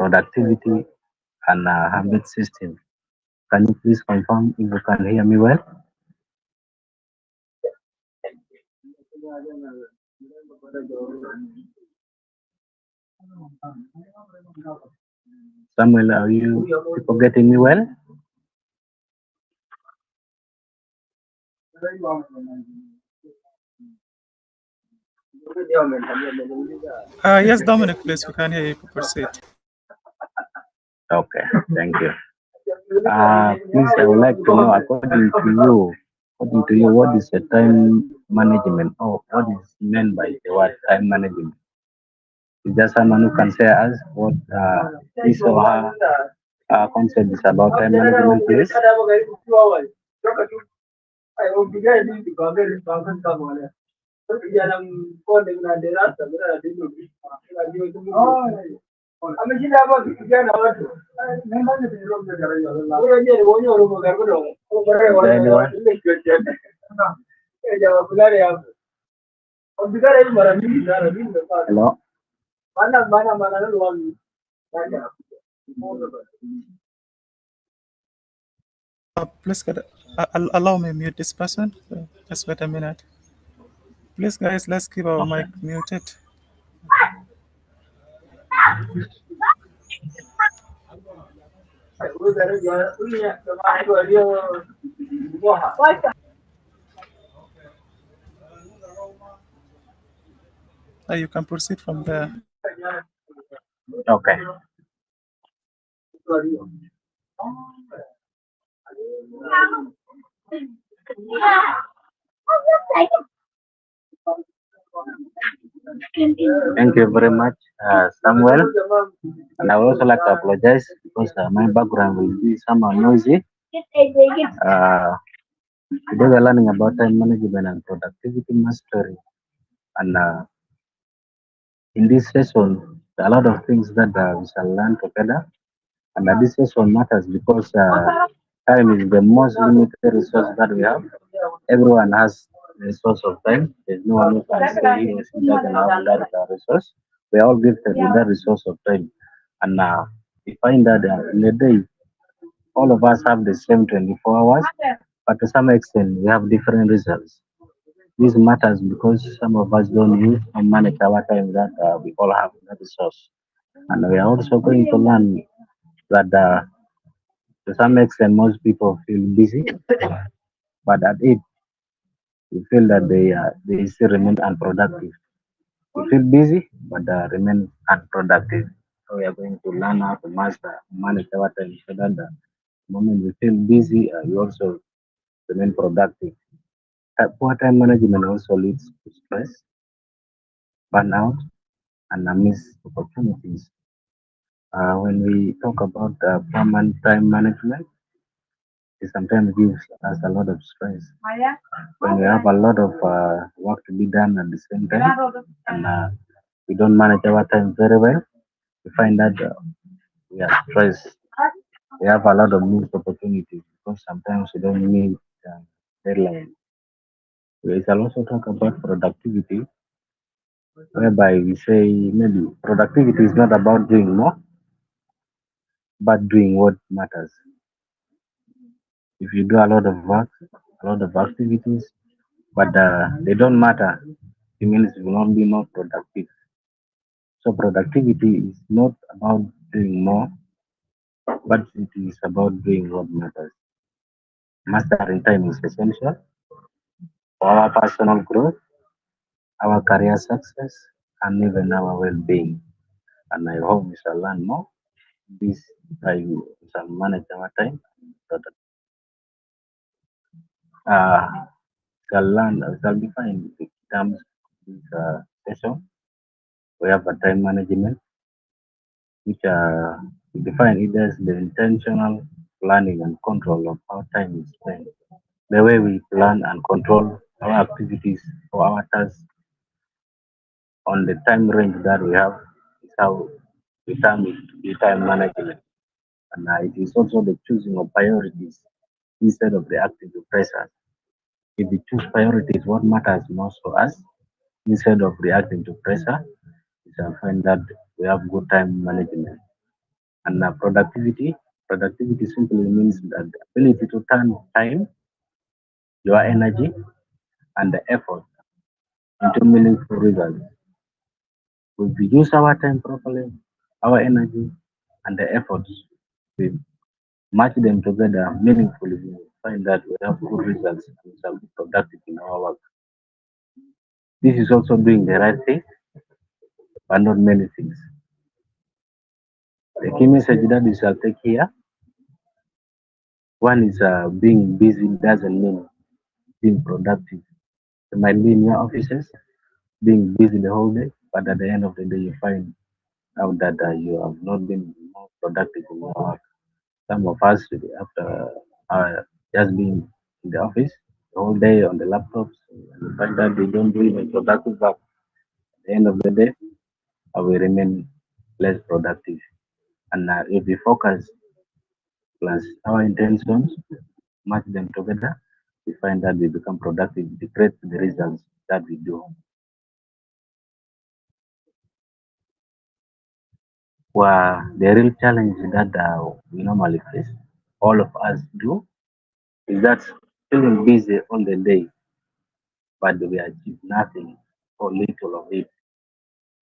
productivity and habit system. Can you please confirm if you can hear me well? Samuel, are you people getting me well? Yes, Dominic, please, we can hear you. Proceed. Okay, thank you. Please, I would like to know, according to you, what is the time management, or what is meant by the word time management? Is there someone who can say us what his or her concept is about time management, please? Is there anyone? Hello? Please, allow me mute this person. Just wait a minute. Please, guys, let's keep our Okay. mic muted. You can proceed from there. Okay. Thank you very much, Samuel. And I would also like to apologize because my background will be somehow noisy. Today we're learning about time management and productivity mastery. And in this session, there are a lot of things that we shall learn together. And this session matters because time is the most limited resource that we have. Everyone has a source of time. There's no one who can say he or she doesn't have that resource. We are all gifted with that resource of time. And we find that in a day, all of us have the same 24 hours, but to some extent, we have different results. This matters because some of us don't use and manage our time that we all have that resource. And we are also going to learn that to some extent, most people feel busy, but at it, we feel that they still remain unproductive. We feel busy, but remain unproductive. So we are going to learn how to master, manage our time so that the moment we feel busy, we also remain productive. Poor time management also leads to stress, burnout, and missed opportunities. When we talk about poor time management, it sometimes gives us a lot of stress. When we have a lot of work to be done at the same time, and we don't manage our time very well, we find that we are stressed. We have a lot of missed opportunities because sometimes we don't meet deadline. We shall also talk about productivity, whereby we say maybe productivity is not about doing more, but doing what matters. If you do a lot of work, a lot of activities, but they don't matter, it means you will not be more productive. So productivity is not about doing more, but it is about doing what matters. Mastering time is essential for our personal growth, our career success, and even our well-being. And I hope we shall learn more. This time we shall manage our time. So that, shall learn, shall define the terms of this session. We have a time management, which we define it as the intentional planning and control of how time is spent. The way we plan and control our activities or our tasks on the time range that we have is how we term it to be time management. And it is also the choosing of priorities instead of reacting to pressures. If we choose priorities, what matters most for us, instead of reacting to pressure, we shall find that we have good time management. Productivity simply means that the ability to turn time, your energy, and the effort into meaningful results. If we use our time properly, our energy, and the efforts, we match them together meaningfully, we will find that we have good results and we shall be productive in our work. This is also doing the right thing, but not many things. The key message that we shall take here, one is being busy doesn't mean being productive. You might be in your offices, being busy the whole day, but at the end of the day, you find out that you have not been more productive in your work. Some of us, after just being in the office the whole day on the laptops, and you find that they don't do even productive work. At the end of the day, we remain less productive. And if we focus plus our intentions, match them together, we find that we become productive, it creates the results that we do. Well, the real challenge that we normally face, all of us do, is that feeling busy all the day, but we achieve nothing or little of it.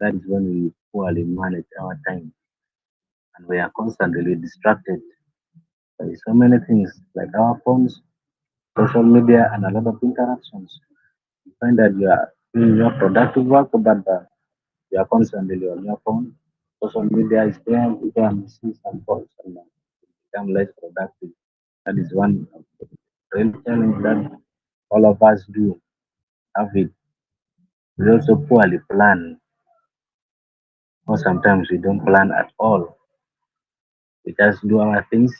That is when we poorly manage our time and we are constantly distracted by so many things like our phones, social media, and a lot of interactions. You find that you are doing your productive work, but you are constantly on your phone. Social media is there, you can see some calls and become less productive. That is one of the real challenge that all of us do have it. We also poorly plan, or sometimes we don't plan at all. We just do our things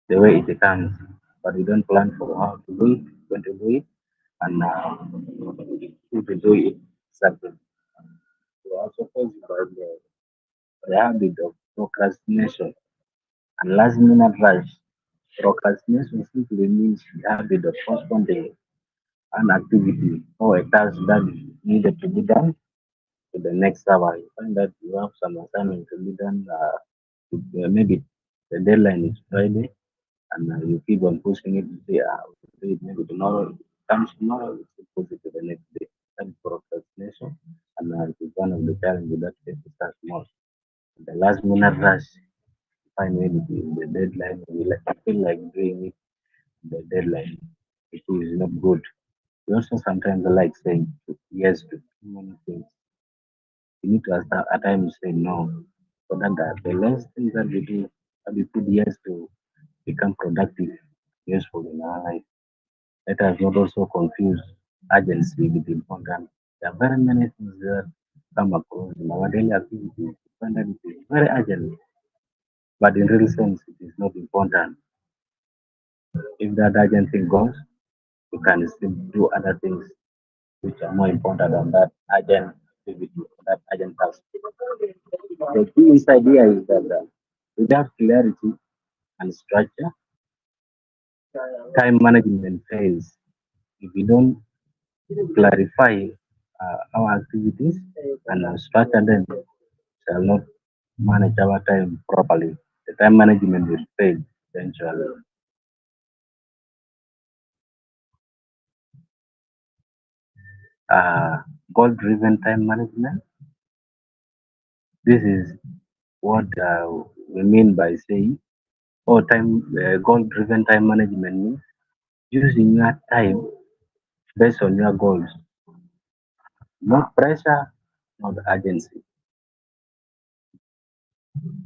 the way it comes, but we don't plan for how to do it, when to do it, and who to do it. Exactly. We also face by the habit of procrastination and last minute rush. Procrastination simply means the habit of postponing an activity or a task that is needed to be done to the next hour. You find that you have some assignment to be done, maybe the deadline is Friday, and you keep on pushing it to say, we'll do it maybe tomorrow. It comes tomorrow, you push it to the next day. That's procrastination, and it is one of the challenges that faces us most. The last minute rush, finally, the deadline, feel like doing it, the deadline, it is not good. We also sometimes like saying yes to too many things. We need to at times say no. So that the less things that we do, that we put yes to become productive, useful in our life. Let us not also confuse urgency with importance. There are very many things that come across in our daily activities. We find that it is very urgent, but in real sense, it is not important. If that urgent thing goes, you can still do other things which are more important than that urgent activity, that urgent task. The key inside here is that without clarity and structure, time management fails. If we don't clarify our activities and structure them, shall not manage our time properly. The time management will fail eventually. Uh, Goal-driven time management. This is what we mean by saying, or goal-driven time management means using your time based on your goals, not pressure, not urgency.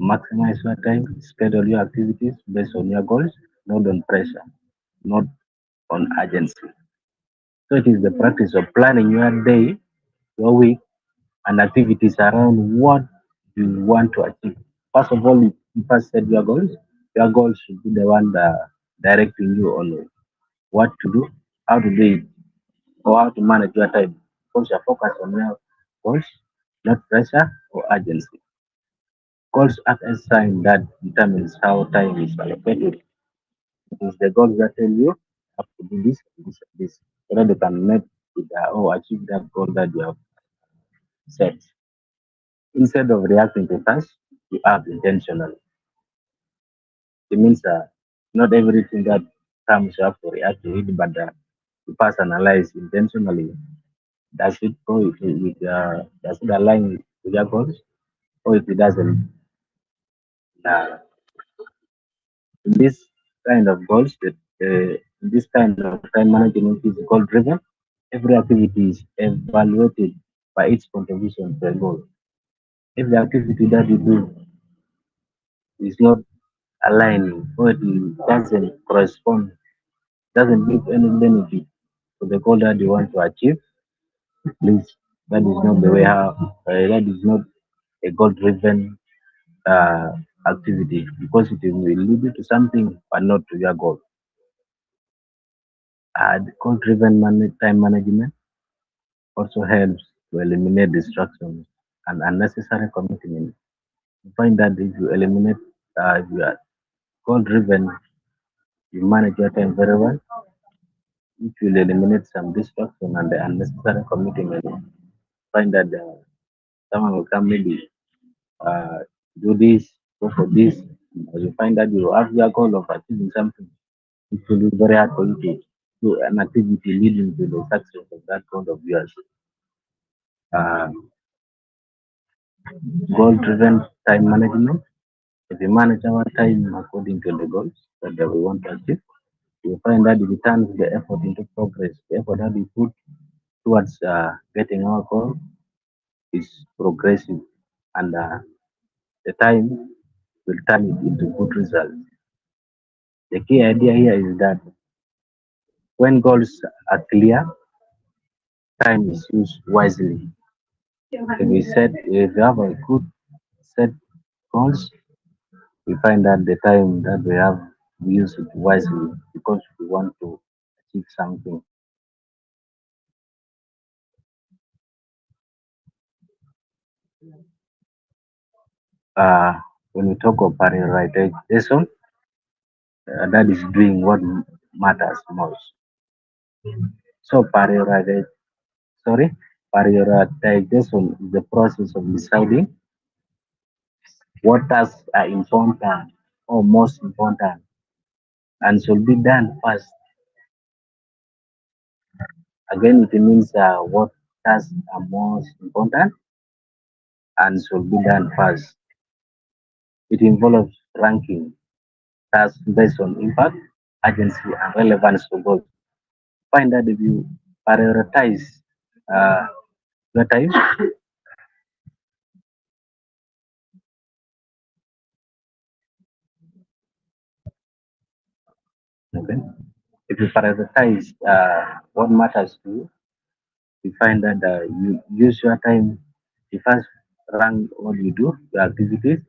Maximize your time, schedule your activities based on your goals, not on pressure, not on urgency. So it is the practice of planning your day, your week, and activities around what you want to achieve. First of all, you first set your goals. Your goals should be the one that directing you on what to do, how to do it, or how to manage your time. Because you're focused on your goals, not pressure or urgency. Goals act as sign that determines how time is allocated. It is the goals that tell you have to do this, this, this, so that you can make it or achieve that goal that you have set. Instead of reacting to tasks, you act intentionally. It means not everything that comes you have to react to it, but to personalize intentionally. Does it go does it align with your goals, or if it doesn't? Uh, in this kind of goals, in this kind of time management is goal driven. Every activity is evaluated by its contribution to a goal. If the activity that you do is not aligning or it doesn't correspond, doesn't give any benefit to the goal that you want to achieve, please, that is not the way how, that is not a goal driven uh, activity because it will lead you to something but not to your goal. Goal driven time management also helps to eliminate distractions and unnecessary commitment. You find that if you eliminate, if you are goal driven, you manage your time very well, which will eliminate some distraction and the unnecessary commitment. Find that someone will come maybe uh, do this, go for this. You find that you have your goal of achieving something. It will be very hard for you to do an activity leading to the success of that goal of yours. Uh, Goal driven time management. If we manage our time according to the goals that we want to achieve, we find that it turns the effort into progress. The effort that we put towards getting our goal is progressive, and the time will turn it into good results. The key idea here is that when goals are clear, time is used wisely. If we have a good set goals, we find that the time that we have, we use it wisely because we want to achieve something. Uh, when we talk of prioritization, that is doing what matters most. So sorry, prioritization is the process of deciding what tasks are important or most important and should be done first. Again, it means what tasks are most important and should be done first. It involves ranking tasks based on impact, urgency, and relevance to goals. Find that if you prioritize uh, your time, okay, if you prioritize what matters to you, you find that you use your time to first rank what you do, your activities,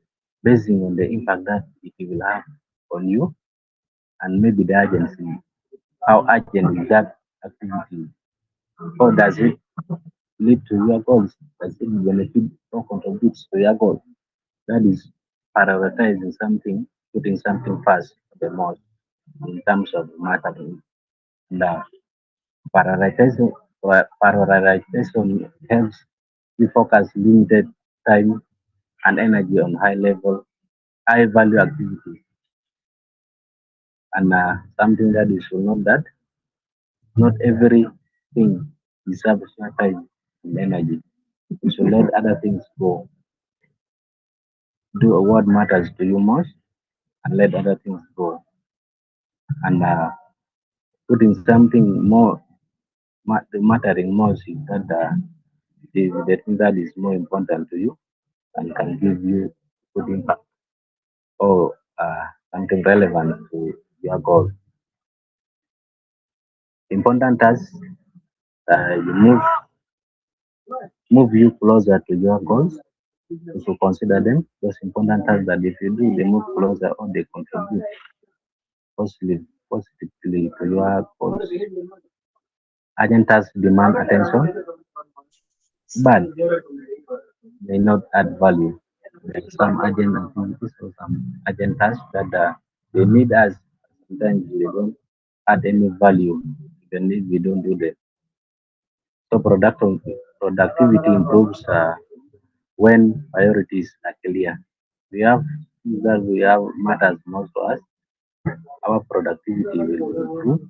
based on the impact that it will have on you and maybe the urgency. How urgent is that activity? How does it lead to your goals? Does it benefit or contributes to your goal? That is prioritizing something, putting something first the most in terms of mattering. The prioritization, prioritization helps you focus limited time and energy on high value activities. And something that you should know that not everything deserves your time and energy. You should let other things go. Do what matters to you most and let other things go. And putting something more mattering most is that the thing that is more important to you and can give you good impact or something relevant to your goal. Important tasks you move you closer to your goals. If you consider them, those important tasks that if you do, they move closer or they contribute positively to your goals. Urgent tasks demand attention, but may not add value. Like some urgent activities or some urgent tasks that they need us. Sometimes they don't add any value even if we don't do them. So productivity improves when priorities are clear. We have things that we have matters most to us, our productivity will improve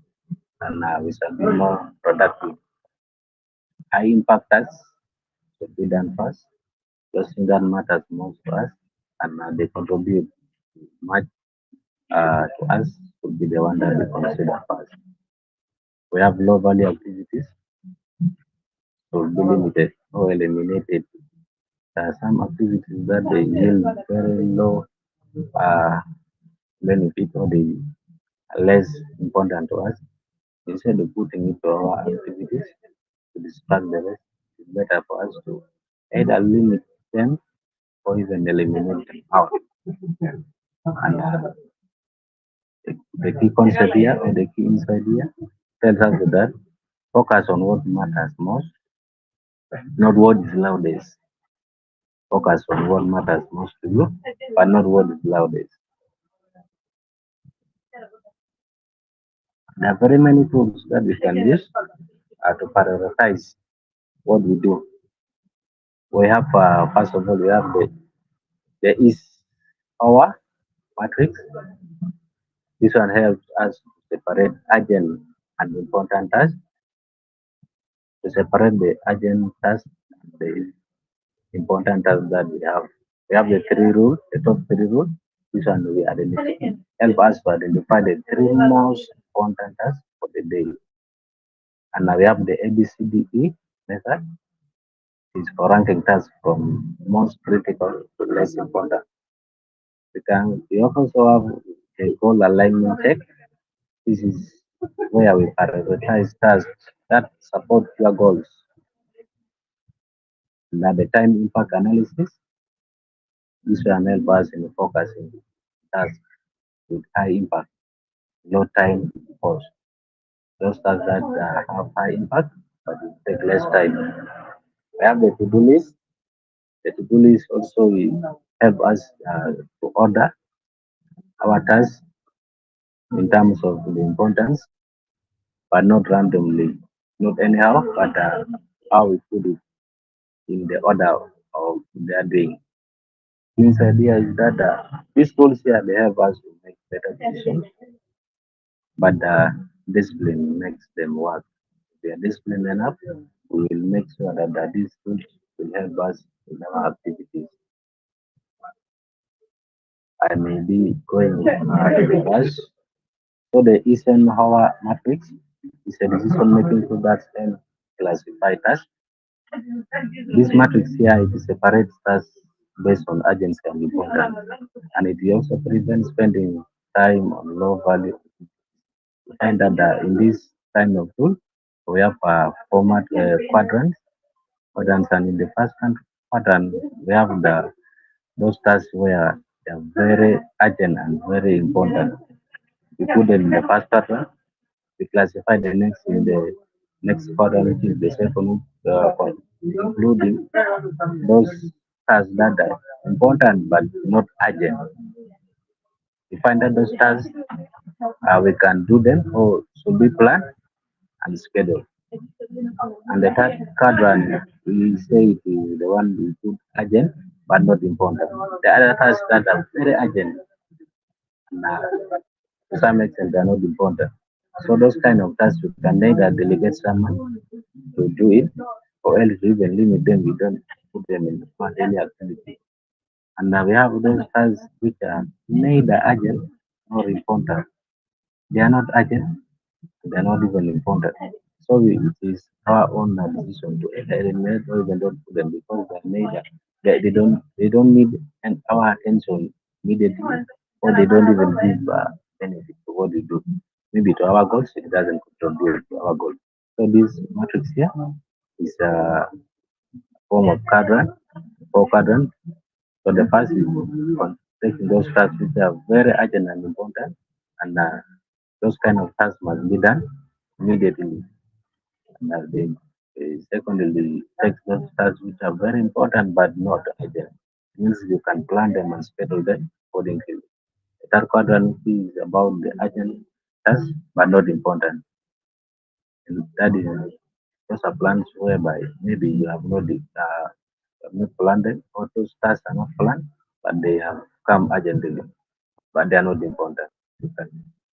and we shall be more productive. High impact tasks should be done first. Those things that matters most to us and they contribute much to us should be the one that we consider first. We have low value activities should be limited or eliminated. There are some activities that they yield very low uh, benefit or they are less important to us. Instead of putting it to our activities to distract the rest, it's better for us to either limit them or even eliminate them out. And the key concept here or the key insight here tells us that focus on what matters most, not what is loudest. Focus on what matters most to you, but not what is loudest. There are very many tools that we can use to prioritize what we do. We have, first of all, we have the is our matrix. This one helps us to separate urgent and important tasks, to separate the urgent tasks and the important tasks that we have. We have the three rules, the top three rules. This one we identify, help us to identify the three most important tasks for the day. And now we have the ABCDE method. It's for ranking tasks from most critical to less important. We also have a goal alignment check. This is where we prioritize tasks that support your goals. And at the time impact analysis, this will help us in focusing tasks with high impact, low time cost. Those tasks that have high impact but it take less time. We have the to-do list. The to-do list also will help us to order our tasks in terms of the importance, but not randomly, not anyhow, but how we put it in the order of their doing. This idea is that these tools here they help us to make better decisions, but discipline makes them work. If we are disciplined enough, we will make sure that these tools will help us in our activities. I may be going to reverse. So the Eisenhower matrix is a decision-making tool that can classify tasks. This matrix here it separates tasks based on urgency and importance, and it also prevents spending time on low value. We find that in this kind of tool, we have format quadrants, and in the first quadrant, we have those tasks where they are very urgent and very important. We put them in the first quadrant. We classify the next in the next quadrant, which is the second quadrant, including those tasks that are important but not urgent. We find that those tasks we can do them or should be planned and scheduled. And the third quadrant, we say it is the one we put urgent but not important. The other tasks that are very urgent and to some extent they are not important. So those kind of tasks we can either delegate someone to do it or else we even limit them, we don't put them in our daily activity. And now we have those tasks which are neither urgent nor important. They are not urgent, they are not even important. So it is our own decision to either eliminate or even don't put them because they are neither they don't need our attention immediately or they don't even give benefit to what we do. Maybe to our goals, it doesn't contribute to our goals. So this matrix here is a form of quadrant, four quadrant. So the first is on taking those tasks which are very urgent and important, and those kind of tasks must be done immediately. And secondly, take those tasks which are very important but not urgent. Means you can plan them and schedule them accordingly. The third quadrant is about the urgent tasks but not important. And that is those are plans whereby maybe you have not planned them, or those tasks are not planned, but they have come urgently, but they are not important.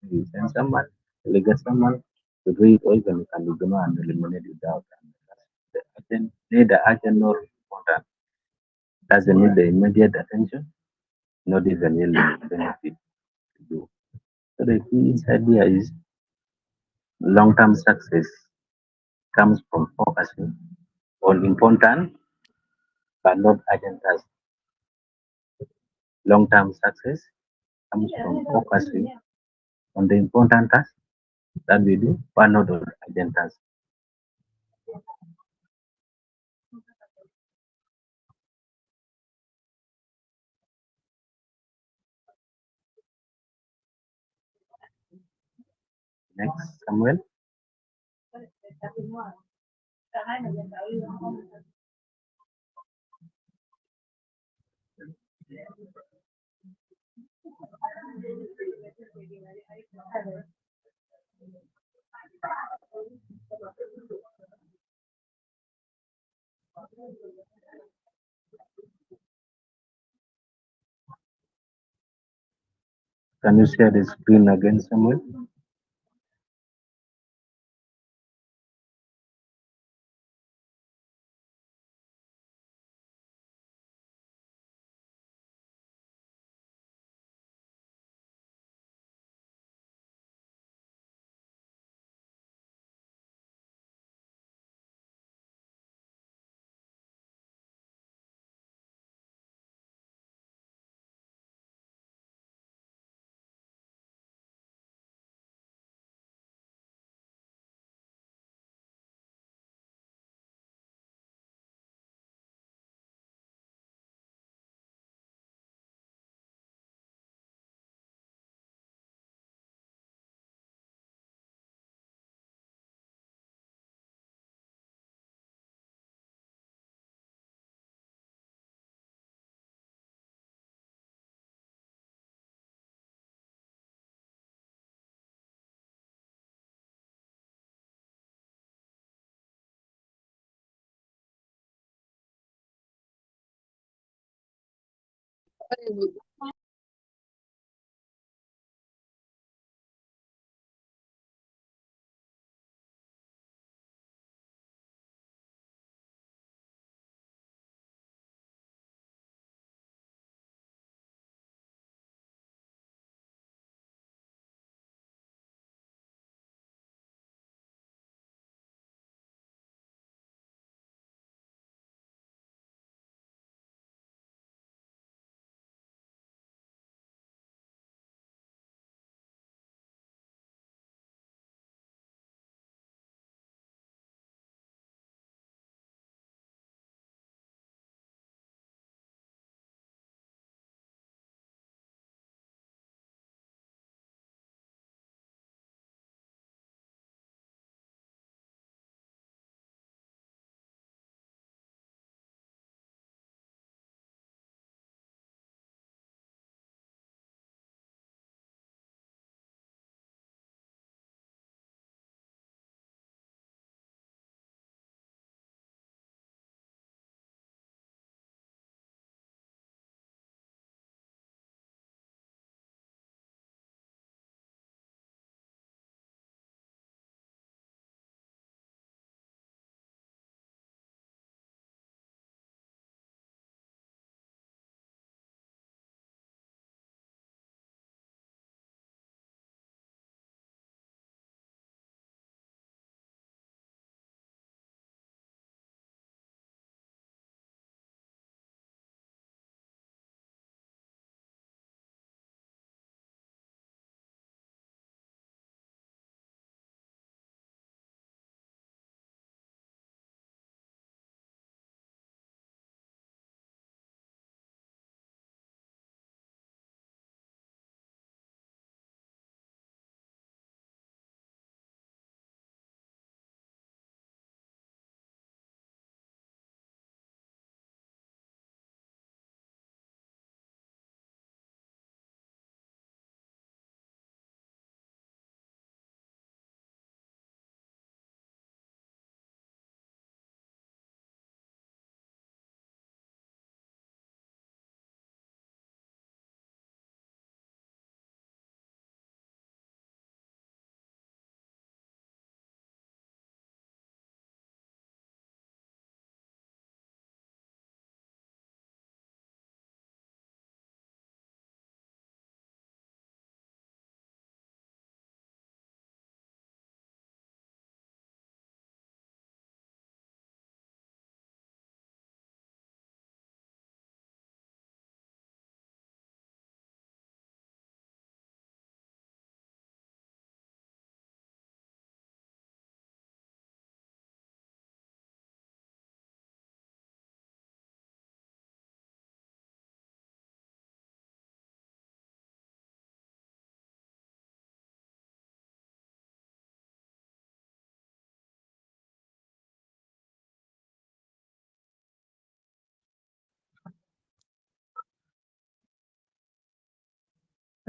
You send someone, delegate someone to do it, or even you can ignore and eliminate the doubt. And the urgent, neither urgent nor important. Doesn't need the immediate attention, not even really benefit to you. So the key idea is long-term success comes from focusing on important but not urgent tasks. Long-term success comes from focusing on the important tasks that we do, but not on urgent tasks. Next, Samuel. Can you share the screen again, Samuel?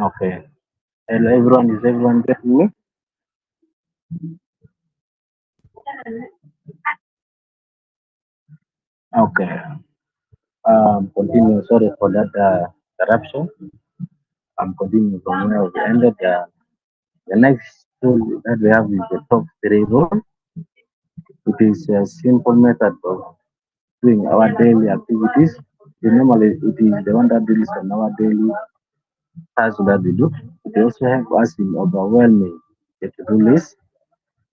Okay. Hello everyone, is everyone getting me? Okay. Continue. Sorry for that interruption. I'm continuing from where we ended. The next tool that we have is the top three rule. It is a simple method of doing our daily activities. Normally, it is the one that deals on our daily tasks that we do. It also helps us in overwhelming the to-do list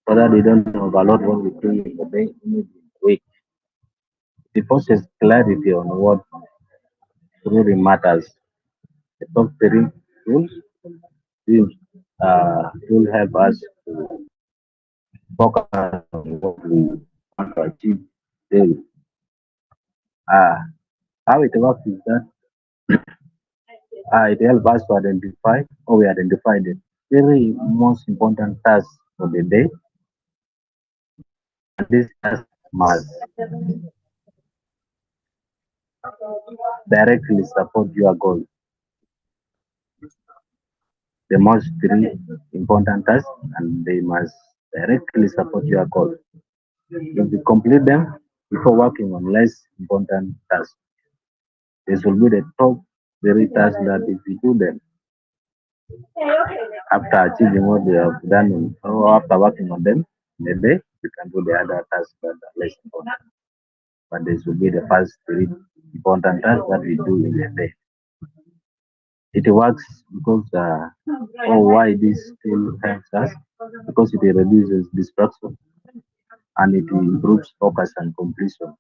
so that we don't overload what we do in the day, in the week. It forces clarity on what truly matters. The top three rules will, will help us to focus on what we want to achieve daily. Uh, how it works is that it helps us to identify, or we identify the three most important tasks for the day, and these tasks must directly support your goal. The most three important tasks, and they must directly support your goal. If you complete them before working on less important tasks, this will be the top three tasks that if you do them after achieving what you have done or after working on them in a day, you can do the other tasks that are less important. But this will be the first three important tasks that we do in a day. It works because or why this still helps us because it reduces distraction and it improves focus and completion.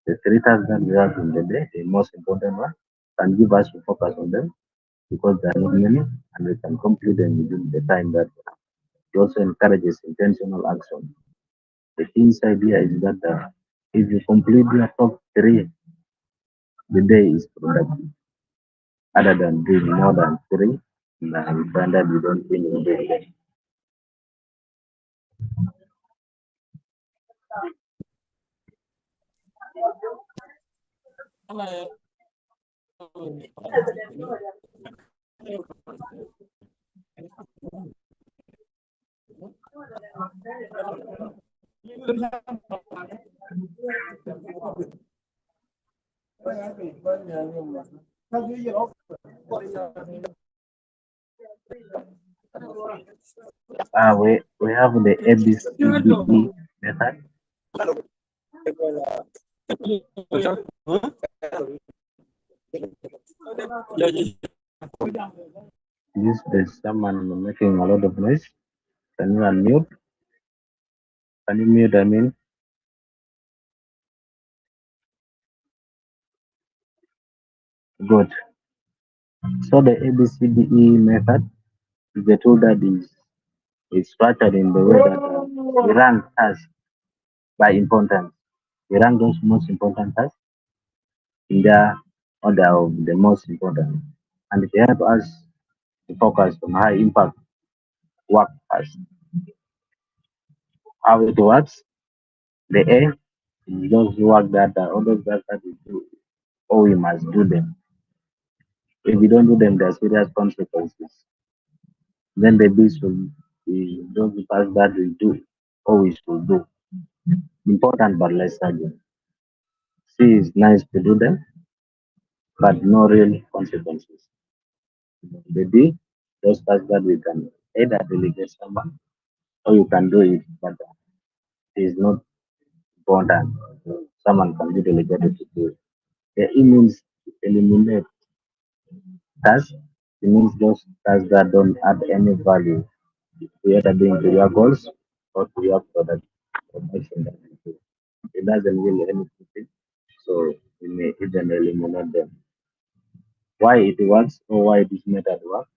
The three tasks that we have in the day, the most important one, can give us to focus on them because they are not many and we can complete them within the time that we have. It also encourages intentional action. The key idea is that if you complete your top three, the day is productive. Other than doing more than three, you find that you don't finish the day. We have the ABCDE method. This there's someone making a lot of noise. Can you unmute? Can you mute? I mean, good. So the ABCDE method is the tool that is structured in the way that we rank tasks by importance. We rank those most important tasks in their order of the most important, and it helps us to focus on high impact work first. How it works? The A is those work that all those work that we do, or we must do them. If we don't do them, there are serious consequences. Then the B should be those tasks that we do, or we should do. Important but less urgent. C is nice to do them, but no real consequences. The D, those tasks that we can either delegate someone or you can do it, but it is not important. Someone can be delegated to do it. The E means eliminate tasks. It means those tasks that don't add any value to either being to your goals or to your product production that you do. It doesn't really anything, so you may even eliminate them. Why it works or why this method works?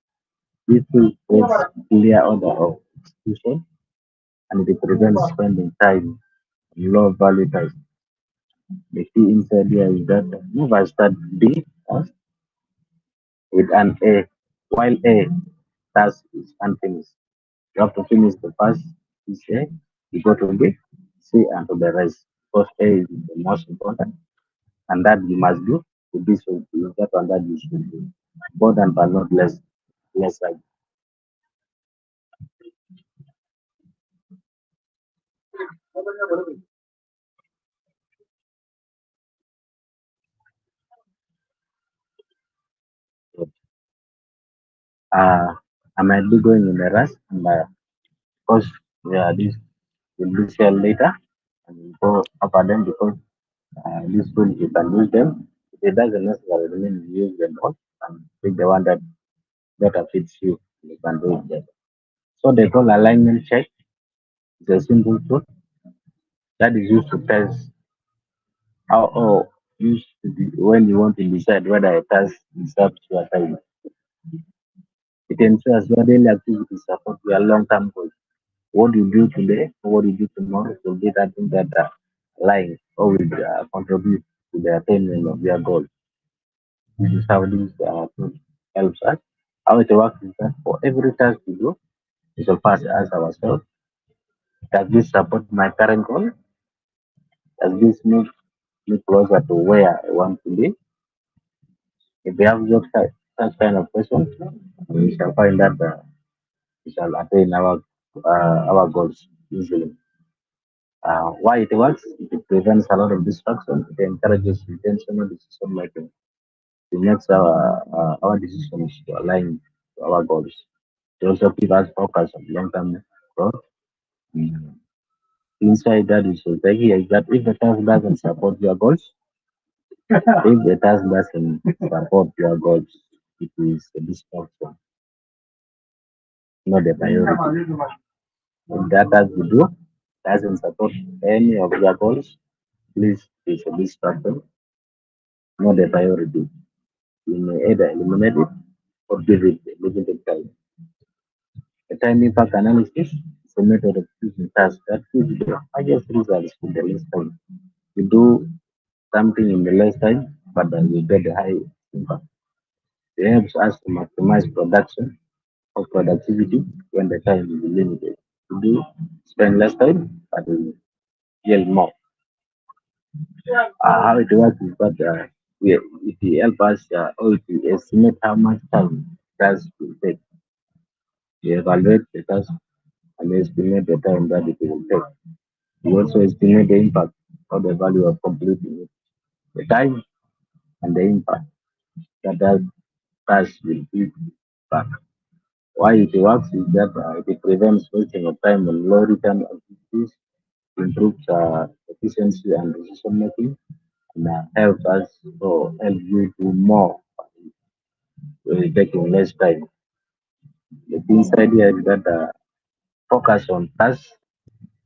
This will create clear order of execution and it prevents spending time on low value tasks. The key inside here is that never start B task with an A, while A task is unfinished. You have to finish the first is A, you go to B, C, and to the rest. Because A is the most important, and that you must do. To be so, that one that you should do. Important but not less. less like. I might be going in a rush, and because yeah, this will be share later, and we go after them because these tools you can use them. It doesn't necessarily mean you use them all, and pick the one that better fits you. You can do it better. So they call alignment check. It's a simple tool that is used to test how used to be when you want to decide whether a task deserves your time. It ensures your daily activities support your long-term goals. What you do today, what you do tomorrow will be that thing that align or will contribute to the attainment of your goal. This is how this tool helps us. How it works is that for every task we do, we shall first ask ourselves, does this support my current goal? Does this move me closer to where I want to be? If we have such kind of questions, we shall find that we shall attain our goals easily. Why it works? It prevents a lot of distraction. It encourages intentional decision making. It makes our decisions to align to our goals. It also keeps us focused on long term growth. Mm. Inside that, we should say here is that if the task doesn't support your goals, if the task doesn't support your goals, it is a distraction, not a priority. If that task you do doesn't support any of your goals, please it's a distraction, not a priority. You may either eliminate it or give it a limited time. The time impact analysis is a method of choosing tasks that gives the highest results in the least time. You do something in the less time, but then you get the high impact. It helps us to maximize production or productivity when the time is limited. You do spend less time, but you yield more. How it works is that it will help us or it will estimate how much time task will take. We evaluate the task and estimate the time that it will take. We also estimate the impact or the value of completing it. The time and the impact that task will give back. Why it works is that it prevents wasting of time on low return activities, improves efficiency and decision making, and helps us or help you do more taking less time. The inside here is that focus on tasks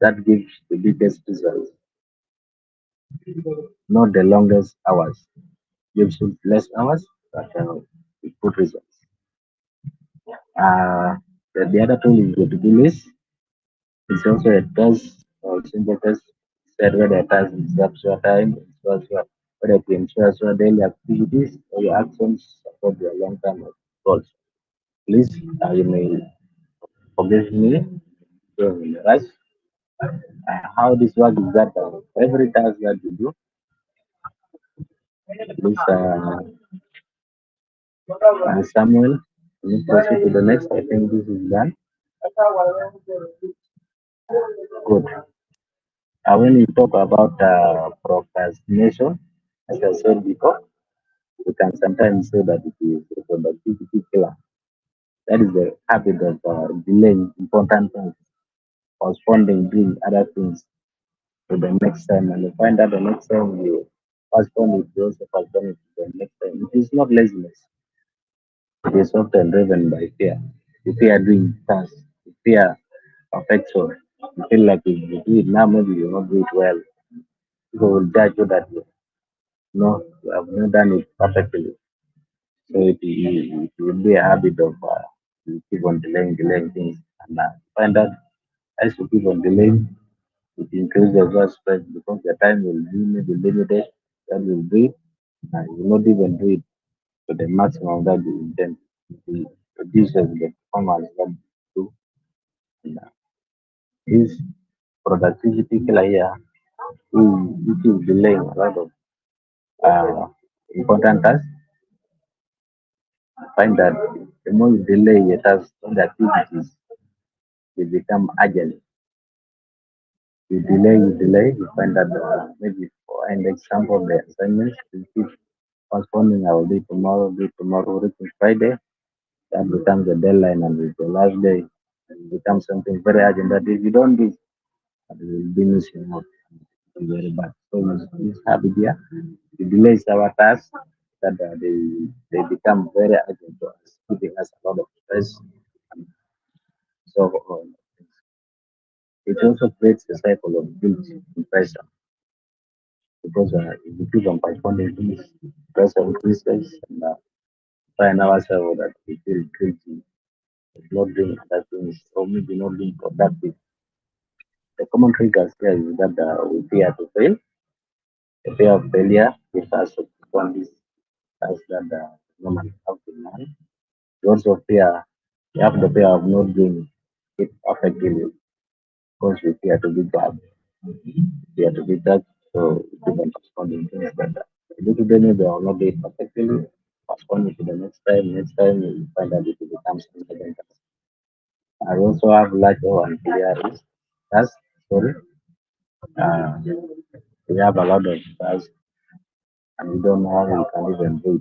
that gives the biggest results, not the longest hours. Gives you less hours, but with good results. The other tool is the to-do list. It's also a test or simple test set whether a task deserves your time, ensures whether it ensures your daily activities or your actions support your long-term goals. Please, you may forgive me during the rush. How this works is that every task that you do, please, Samuel, you proceed to the next. I think this is done. Good. When you talk about procrastination, as I said before, we can sometimes say that it is a productivity killer. That is the habit of delaying important things, postponing doing other things to the next time, and you find that the next time you postpone it, you also postpone it to the next time. It is not laziness. It is often driven by fear. You fear doing tasks. You fear perfection. You feel like if you do it now, maybe you will not do it well. People will judge you that no, you have not done it perfectly. So it will be a habit of you keep on delaying things. And find that as you keep on delaying, it increases your stress because the time will be maybe limited. That will do it. And you will not even do it to the maximum that you intend. It will reduce the performance that you do. And this productivity killer here, we keep delaying a lot of uh, important tasks. Find that The more you delay your tasks or the activities, they become urgent. You find that maybe for an example, the assignments, you keep postponing, I will do it tomorrow, reaching Friday, that becomes the deadline and it's the last day. It becomes something very urgent that if you don't do it, you will be missing out. It's very bad. So this habit here, it delays our tasks that they become very urgent to us, giving us a lot of stress. And so it also creates a cycle of guilt and pressure because if we keep on postponing things, pressure increases and find ourselves that we feel guilty of not doing other things or maybe not being productive. The common triggers here is that we fear to fail. The fear of failure gives us to perform this task that normally have to learn. We also we have the fear of not doing it effectively because we fear to be bad, we fear to be judged, so we keep on postponing things that we do today maybe I will not do it perfectly, postpone it to the next time you find that it becomes something. I also have large and clear risk. That's sorry. Uh, we have a lot of tasks and we don't know how we can even do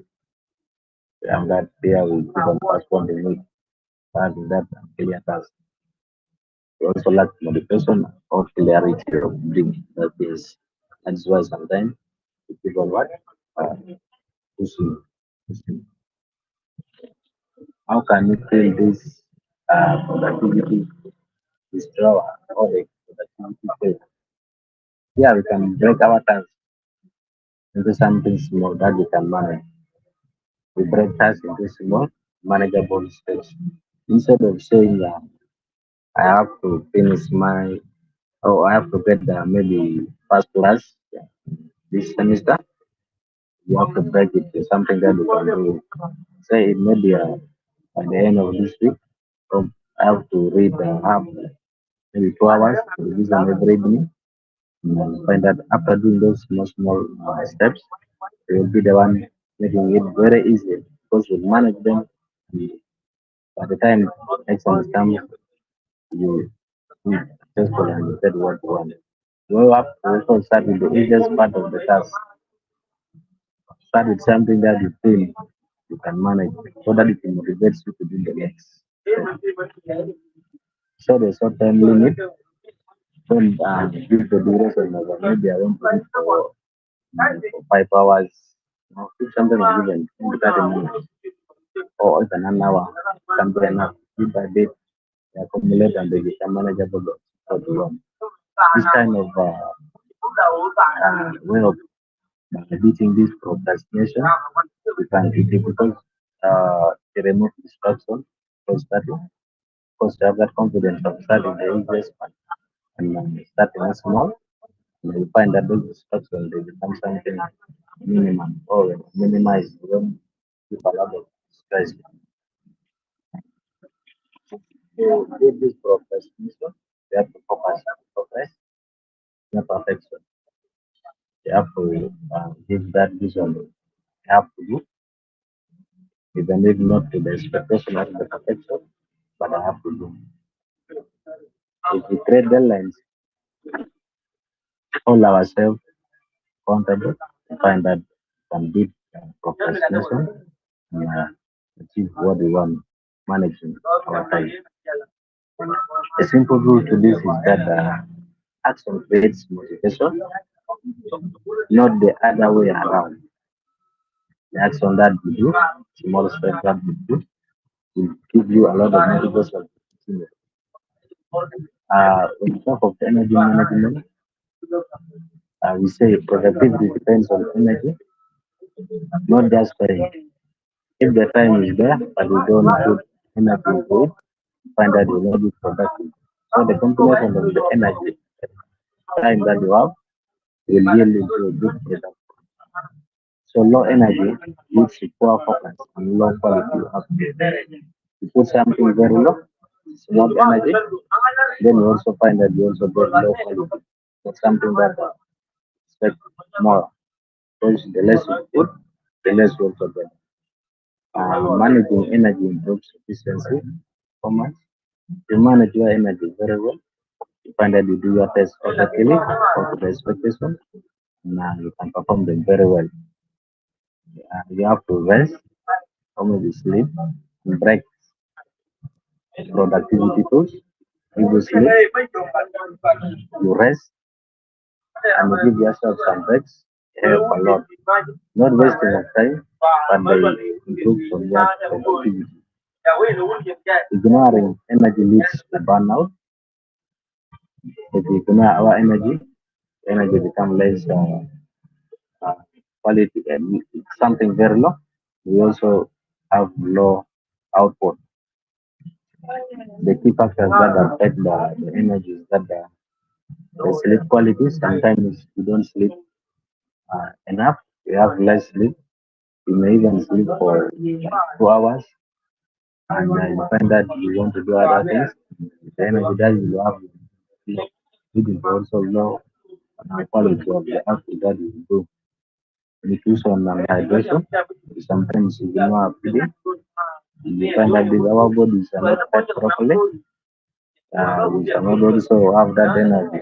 it. And that fear we keep on postponing it, having that clear task. We also lack motivation or clarity of doing that is. That's why sometimes we keep on what? Uh, pushing, pushing. How can you feel this productivity withdrawal or the productivity fail? Yeah, we can break our tasks into something small that we can manage. We break tasks into small, manageable steps. Instead of saying, I have to finish I have to get maybe first class this semester, you have to break it to something that you can do. Say it maybe at the end of this week, I have to read have maybe 2 hours to revision every evening. And find that after doing those small steps, you will be the one making it very easy because you manage them. And by the time exams come, you be successful and you get what you want. You have to also start with the easiest part of the task. Start with something that you feel you can manage so that it motivates you to do the next. So the short term limit, don't give the duration of maybe I want to do for 5 hours. If something is given 30 minutes or even an hour can be enough. Bit by bit, they accumulate and they become manageable for the one. This kind of way of beating this procrastination, we can be difficult to remove distraction from studying. Because you have that confidence of studying the easiest part and starting small, and you find that those distractions they become something minimum or minimized when you a lot of stress. To beat this procrastination, you have to focus on progress, not perfection. You have to give that vision you have to do, even if not to the expectation of the perfection, but I have to do. If we create deadlines, hold ourselves accountable, and find that we can beat procrastination and achieve what we want, managing our time. A simple rule to this is that action creates motivation, not the other way around. The action that you do, small steps that you do, will give you a lot of motivation to continue. When we talk of energy management, we say productivity depends on energy, not just time. If the time is there, but you don't put energy into it, find that you will not be productive. So the combination of the energy, time that you have, will yield into a good product. So low energy leads to poor focus and low quality output. You put something very low, small energy, then you also find that you also get low quality. That's something that expect more. Because the less you put, the less you also get. Managing energy improves efficiency, performance. You manage your energy very well. You find that you do your test perfectly up to the expectation. Now you can perform them very well. You have to rest, or maybe sleep, and break productivity tools. You sleep, you rest, and you give yourself some breaks. Help a lot. Not wasting of time, but they improve from your productivity. Ignoring energy leads to burnout. If we ignore our energy become less uh, quality, something very low. We also have low output. The key factors that affect the energy is that the sleep quality. Sometimes you don't sleep enough. You have less sleep. You may even sleep for 2 hours, and you find that you want to do other things. The energy that you have is low. It is also low quality of the output that you do. Nutrition and hydration. Sometimes you know our feeding. You find that our bodies are not fed properly. We cannot also have that energy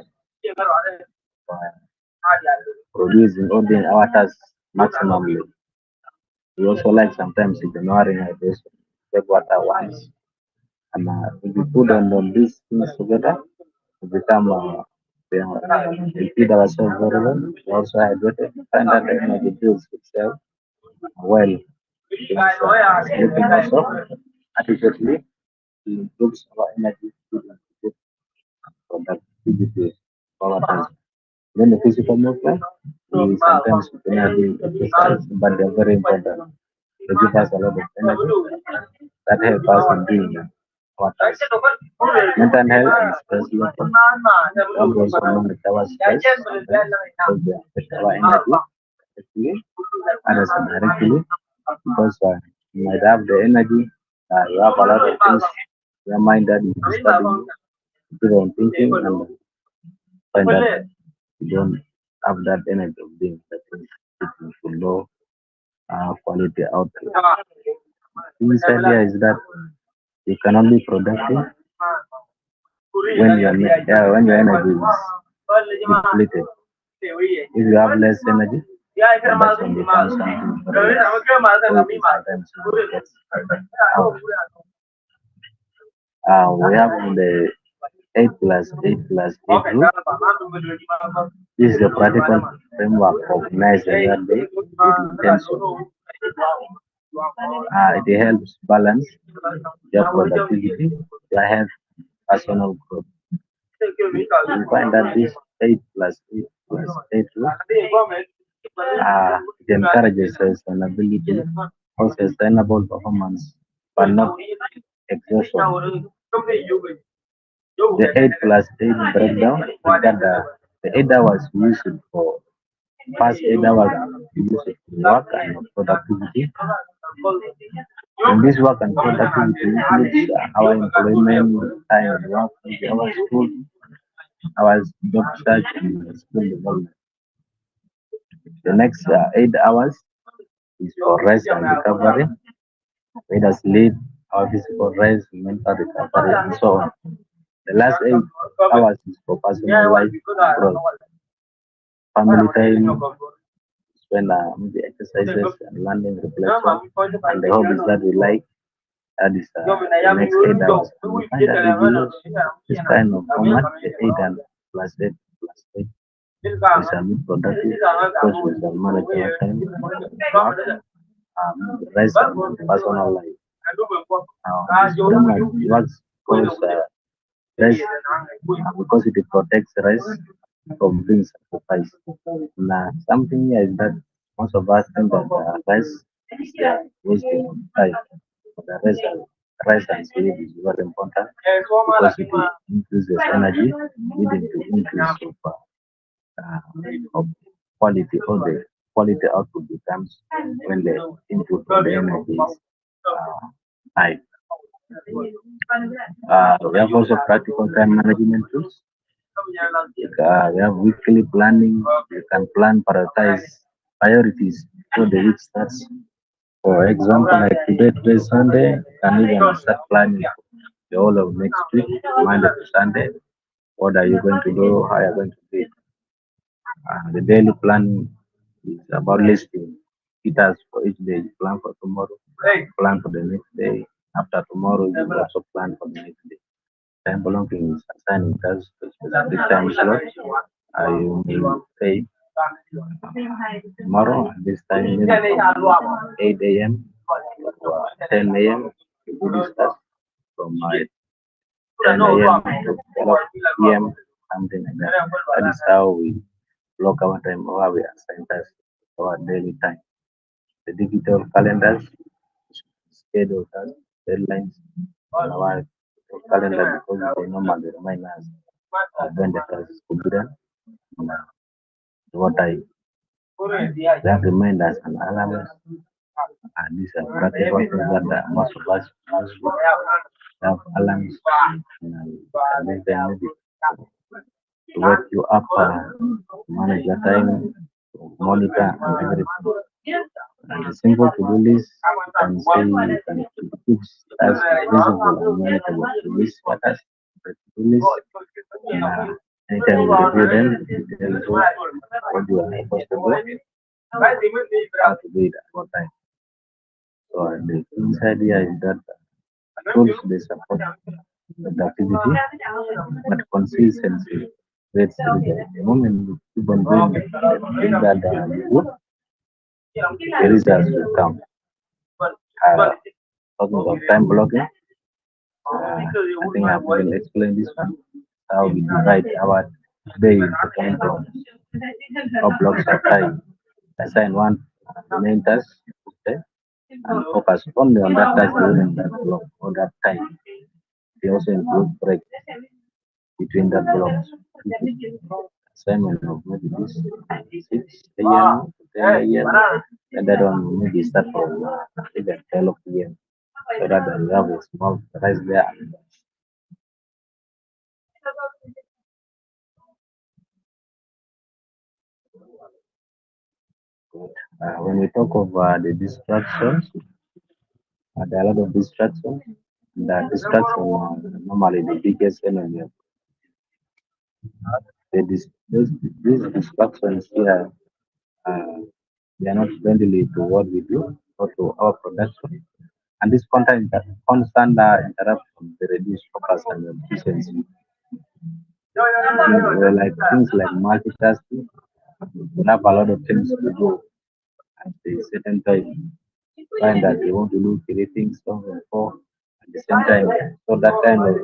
uh, producing all the our tasks maximally. We also like sometimes ignoring hydration, take water once, and if we put on these things together, we become we feed ourselves very well. We also hydrated. Find that the energy builds itself well. Sleeping also adequately improves our energy productivity of our task. Then the physical movement, we sometimes we cannot do exercise, but they're very important. They give us a lot of energy that help us in doing our task. Mental health and stress level. God also manage our stress sometimes because they affect our energy directly, others indirectly, because you might have the energy, you have a lot of things in your mind that is disturbing you, you keep on thinking and find that you don't have that energy of doing that things leading to low quality output. This idea is that you can only productive when your energy is depleted. If you have less energy, production becomes something very less. So it is sometimes it gets out. We have the 8 plus 8 plus 8 rule. This is a practical framework of nice and day with intention. It helps balance your productivity, your health, personal growth. You find that this 8 plus 8 plus 8 rule, it encourages sustainability or sustainable performance, but not exhaustion. The 8 plus 8 breakdown is that the 8 hours we use it for past 8 hours we use it for work and productivity. And this work and productivity includes our employment time and work, our school, our job search and skill development. The next 8 hours is for rest and recovery, whether sleep, our physical rest, mental recovery, and so on. The last 8 hours is for personal life growth, family time, spend maybe exercises and learning reflection, and the hobbies that we like. That is the next 8 hours. And we find that if we use this kind of format, the 8 and plus 8 plus 8, we shall be productive because we shall manage our time, work, rest, and personal life. This format works because rest because it protects rest from being sacrificed. Now, something here is that most of us think that rest is wasting of time. But the rest and sleep is very important because it increases energy, leading to increase uh, of quality or the quality output becomes when the input of the energy is high. We have also practical time management tools. We have weekly planning. You can plan, prioritize priorities before the week starts. For example, like today Sunday, you can even start planning the whole of next week, Monday to Sunday. What are you going to do? How are you going to do it? The daily planning is about listing tasks for each day. You plan for tomorrow, plan for the next day. After tomorrow, you also plan for the next day. Time blocking is assigning tasks to specific time slots. You may say tomorrow at this time, maybe from 8 a.m. to 10 a.m. to do this task. From 10 a.m. to 12 p.m. something like that. That is how we block our time or how we assign tasks to our daily time. The digital calendars schedule tasks, deadlines on our calendar because they normally remind us of when the task is to be done and what time. That remind us and alarm us. And these are practical things that most of us use have alarms and make them maybe to wake you up, to manage your time, to monitor and everything. And the simple to-do list, you can say you can keep as visible and manageable to list what as the to-do list. And anytime you review them, it tells you what you are supposed to do, how to do it at what time. So the inside here is that tools they support productivity, but consistency creates result. The moment you keep on doing the thing that you do, the results will come. Uh, Talking about time blocking, I think I've been explained this one. How we divide our day into time blocks or blocks of time. Assign one main task okay, and focus only on that task during that block or that time. They also include breaks between that blocks. Assignment of maybe this 6 a.m. to 10 a.m. and that one will maybe start from even 12 p.m. So that you have a small rest there. When we talk of the distractions, there are a lot of distractions. The distraction normally the biggest enemy of these distractions here. Uh, they are not friendly to what we do or to our production. And this constant interruption, they reduce focus and efficiency. Like things like multitasking, we have a lot of things to do at a certain time. Find that they want to do 3 things or 4 at the same time. So that kind of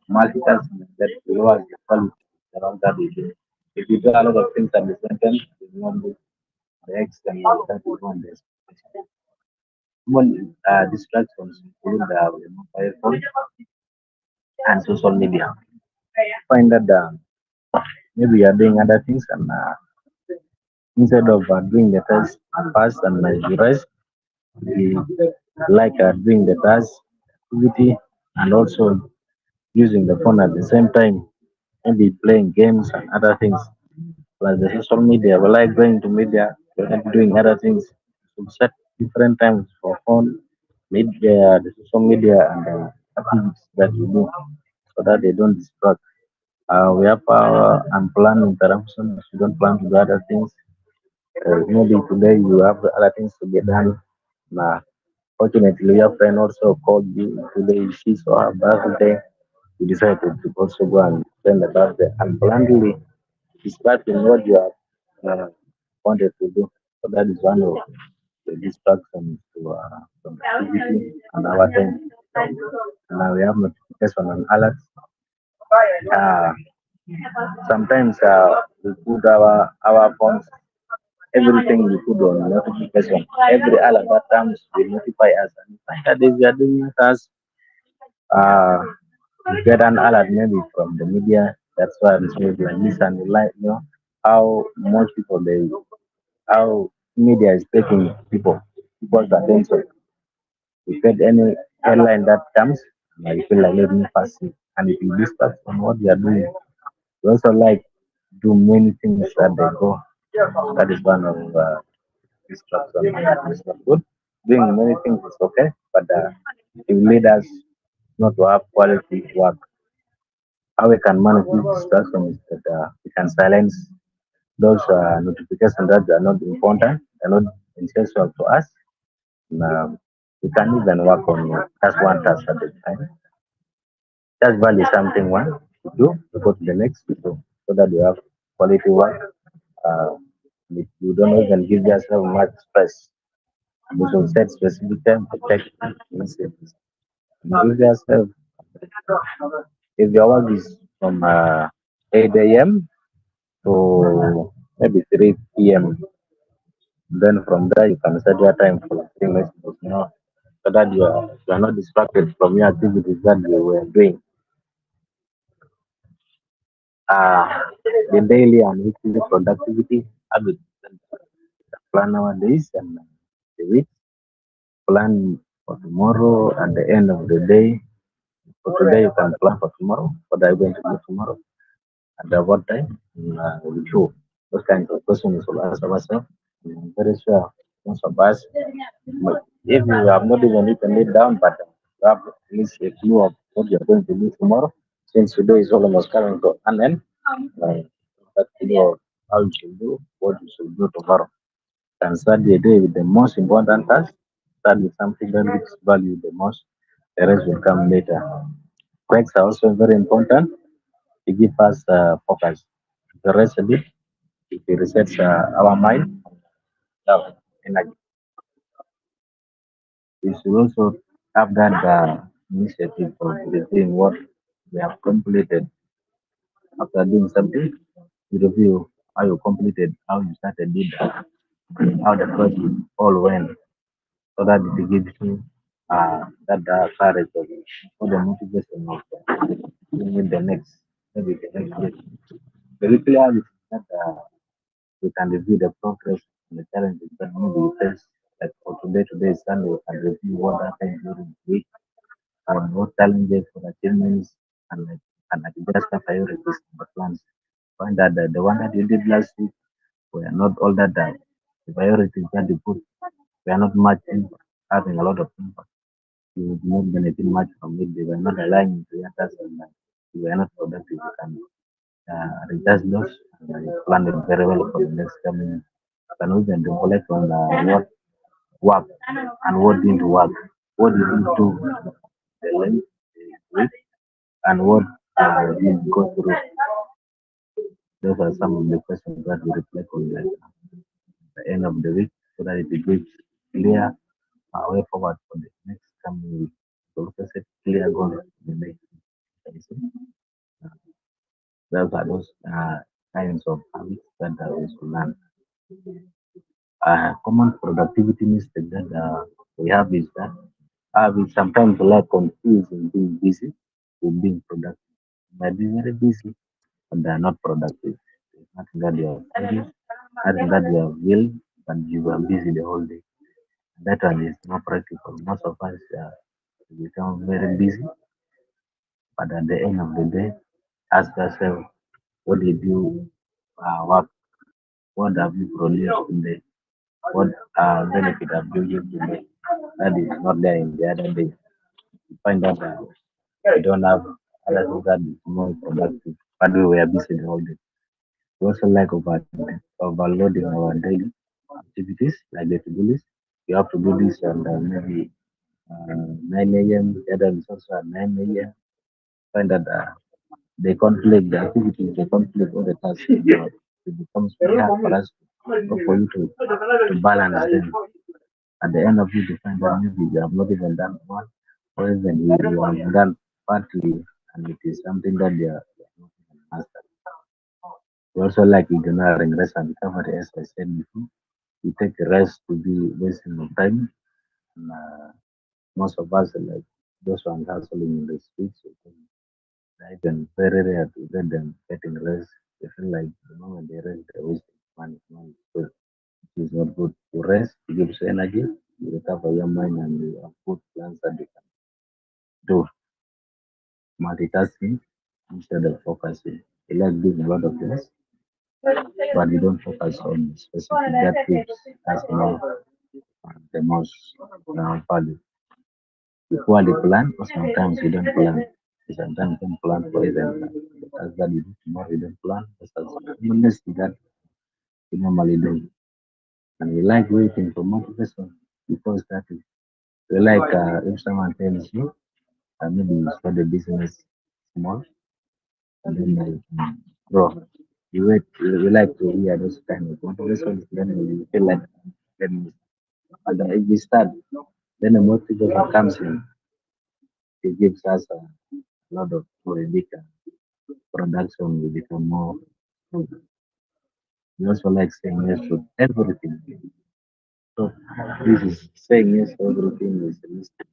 multitasking that lowers the quality around that you do. If you do a lot of things at the same time, you will not do the extent that you want this. Common distractions include the mobile phone and social media. Find that maybe you are doing other things and instead of doing the task fast and you rest, you like doing the task activity and also using the phone at the same time, maybe playing games and other things like the social media. We like going to media, doing other things. So set different times for phone, media, the social media, and activities that you do so that they don't distract. We have our unplanned interruptions. You don't plan to do other things. Maybe today you have other things to get done. Nah, fortunately, your friend also called you today. She saw her birthday. You decided to also go and spend the birthday unplannedly. Distracting what you have wanted to do. So that is one of the distractions to from activity and our time. Now we have notification and alerts. Uh, Sometimes we put our phones, everything we put on notification. Every alert that comes will notify us. And we find that if we are doing a task, uh, you get an alert maybe from the media. That's why it's maybe like this and like how much people they how media is taking people's attention. You get any headline that comes, you feel like let me pass it. And if you distract from what you are doing, you also like do many things that they go. That is one of distraction. It's not good. doing many things is okay, but it lead us not to have quality work. How we can manage this distraction is that we can silence those notifications that are not important, are not essential to us. And, we can even work on just one task at a time. Just value something one to do, to go to the next to do, so that you have quality work. Uh, you don't even give yourself much stress. You should set specific time to check messages. Give yourself, if your work is from 8 a.m. to maybe 3 p.m., then from there you can set your time for three messages, so that you are not distracted from your activities that you were doing. Uh, the daily and weekly productivity habits and plan nowadays and the week plan for tomorrow at the end of the day. For today, you can plan for tomorrow. What are you going to do tomorrow? At what time? We do those kinds of questions will ask ourselves. I'm very sure most of us, if you have not even written it down, but you have at least a clue of what you're going to do tomorrow, since today is almost coming to an end, uh, that clue of how you should do what you should do tomorrow. And start the day with the most important task. Start with something that gives value the most. The rest will come later. Breaks are also very important to give us focus. The rest of it, it resets our mind, love, energy. We should also have that initiative of reviewing what we have completed. After doing something, you review how you completed, how you started it, how the project all went, so that it gives you that courage of or the motivation of doing it the next, maybe the next day. The weekly habits that we can review the progress and the challenges that maybe we face. Like for today is Sunday, we can review what happened during the week and what challenges or achievements and like and adjust the priorities and the plans. Find that the one that you did last week were not all that the priorities that you put were not matching, having a lot of impact. You would not benefit much from it. They were not aligning to your task and you were not productive. You can adjust those and plan it very well for the next coming. You can even reflect on what worked and what didn't work. What did you do the length week and what did you go through. Those are some of the questions that we reflect on at the end of the week so that it gives clear way forward for the next coming week. So let us set clear goals for the next week. Uh, Those are those kinds of habits that we should learn. Common productivity mistake that we have is that we sometimes like confusing being busy with being productive. You might be very busy, but they are not productive. It's nothing that you have finished, nothing that you have will, but you are busy the whole day. That one is not practical. Most of us become very busy, but at the end of the day, ask yourself, what did you work? What have you produced today? What benefit have you given today? That is not there in the other day. You find out that we don't have other things that is more productive, but we were busy the whole day. We also like overloading our daily activities like the to-do list. You have to do this and maybe 9 a.m. The other is also at 9 a.m. Find that they conflict, the activities, they conflict all the tasks. It becomes very hard for us or for you to balance them. At the end of it, you find that maybe you have not even done one, or even you have done partly, and it is something that they are not even mastered. We also like ignoring rest and recovery, as I said before. We take rest to be wasting of time. And, most of us are like those ones hustling in the streets. So they even very rare to get them getting rest. They feel like the moment they rest, they're wasting money. Money. So it is not good to rest. It gives you energy. You recover your mind and you have good plans that you can do multitasking instead of focusing. You like doing a lot of things, but you don't focus on specific that keeps us more. the most value. You poorly plan, or sometimes you don't plan. You sometimes don't plan for even the task that you do tomorrow, you don't plan. That's also honesty that we normally do. And we like waiting for motivation before starting. We like if someone tells you, maybe you start a business small and then grow. We like to hear those kind of motivations. Then we feel like then and if we start, then the motivation comes in. It gives us a lot of bigger production. We become more. We also like saying yes to everything. So this is saying yes to everything is a mistake.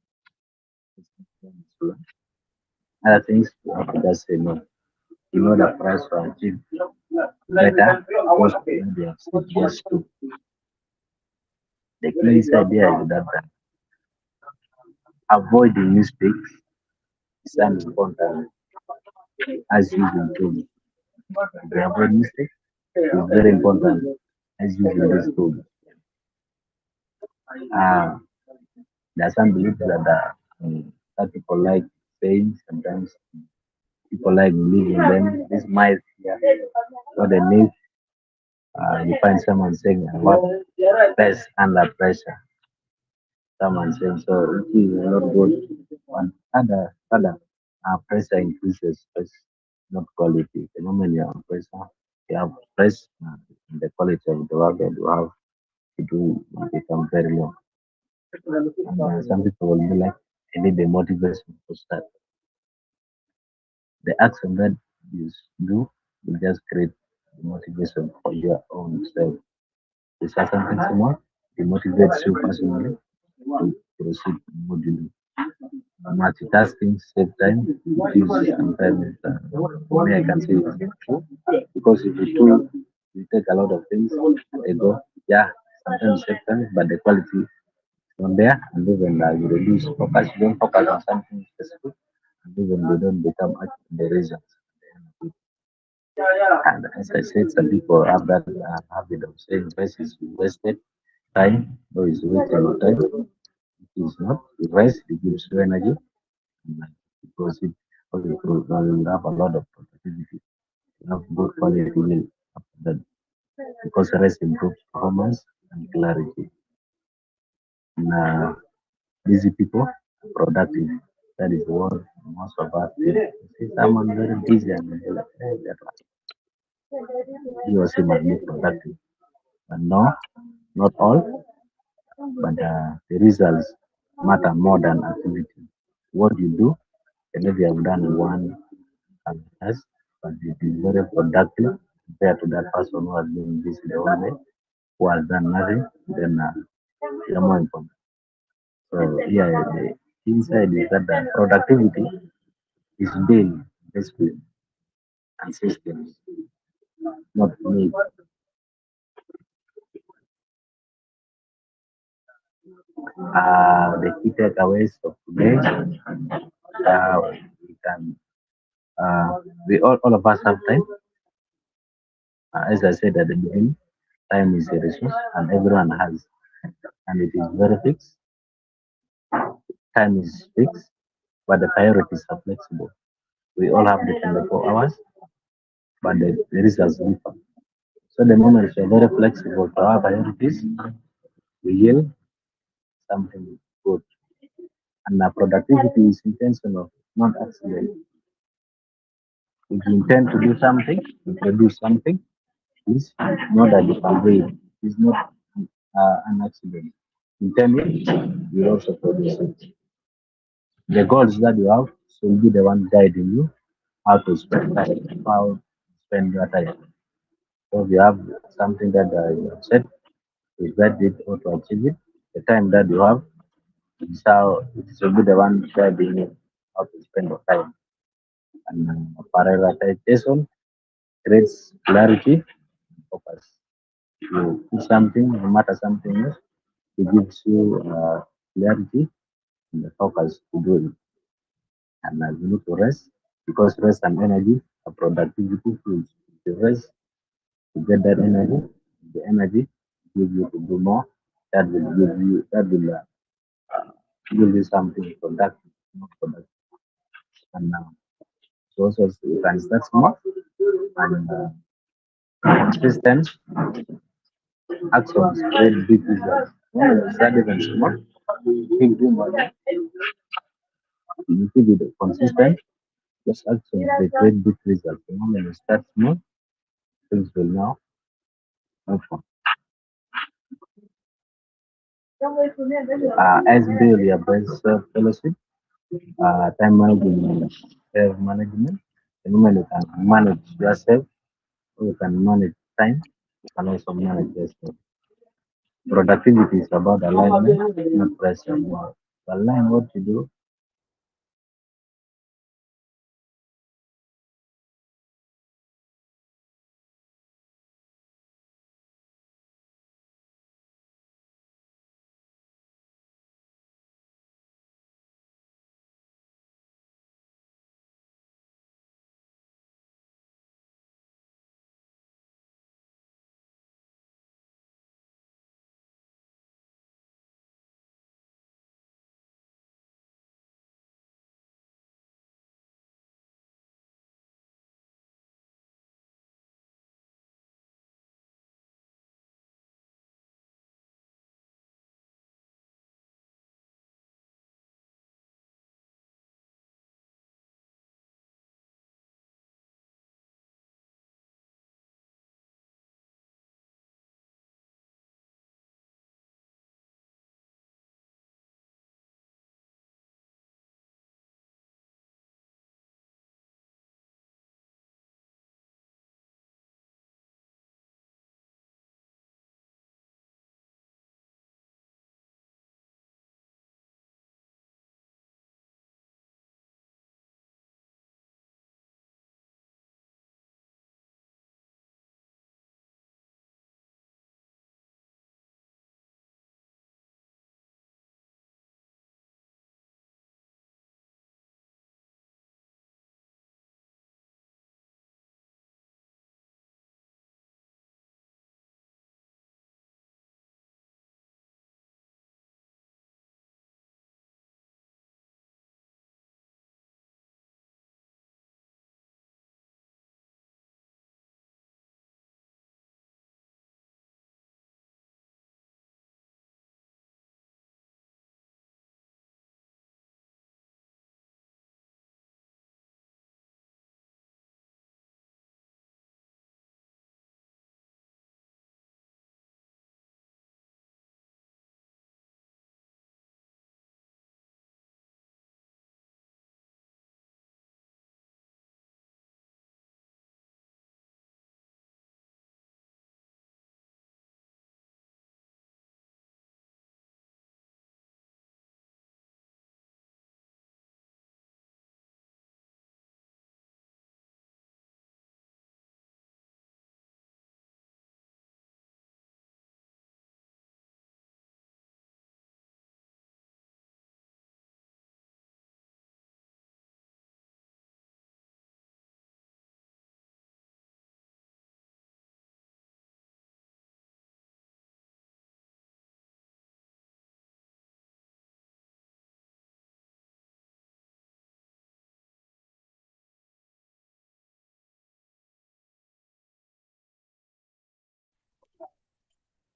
Other things you have to just say no. You know the price to achieve better because they have said yes to. The key idea is that avoiding mistakes is as important as using tools. To avoid mistakes is very important as using these tools. Uh, there are some beliefs that people like saying sometimes people like believing them. This might yeah, what they need. You find someone saying what best under pressure. Someone saying so it is not good. One other pressure increases stress, not quality. The moment you're on pressure, you have stress, and the quality of the work that you have to do will become very low. And some people will be like, I need the motivation to start. The action that you do will just create the motivation for your own self. You start something small, it motivates you personally to proceed in what you do. Multitasking save time, reduce sometimes. For me, I can say it's true because if you do, you take a lot of things and they go, yeah, sometimes save time, but the quality is not there, and even you reduce focus, you don't focus on something specific, and even they don't become actually the results. And as I said, some people have that habit of saying rest is wasted time, or is wasted time. It is not. Rest it gives you energy because it also will have a lot of productivity. You have good quality will after that because rest improves performance and clarity. And busy people are productive. That is what most of us feel. You see someone very busy and you're like, hey, that he or she must be productive. But no, not all, but the results matter more than activity. What you do, and if you have done one task, but it is very productive compared to that person who has been busy the whole day, who has done nothing, then you're more important. So yeah, the inside is that the productivity is built discipline and systems, not me. The key takeaways of today, we can, all of us have time. As I said at the beginning, time is a resource and everyone has, and it is very fixed. Time is fixed, but the priorities are flexible. We all have the 24 hours, but the results differ. So the moment you're very flexible to our priorities, we yield something good. And productivity is intentional, not accidental. If you intend to do something, to produce something, please know that you can do it. It's not an accident. Intend it, you also produce it. The goals that you have should be the one guiding you how to spend time, how to spend your time. So if you have something that you have set, is that it or to achieve it, the time that you have is how it should be the one guiding you how to spend your time. And prioritization creates clarity and focus. You do something, no matter something else, it gives you clarity and the focus to do it. And you need to rest because rest and energy are productivity tools. If you rest, you get that energy. The energy gives you to do more. That will give you something productive, not productive. And so also you can start small and consistent actions create big results. When you start even small, keep doing what you keep it consistent, just actions they create big results. The moment you start small, things will now move on. As Bill, your best fellowship, time management, self management. The moment you can manage yourself, you can manage time, you can also manage yourself. Productivity is about alignment, not pressure. You align what you do.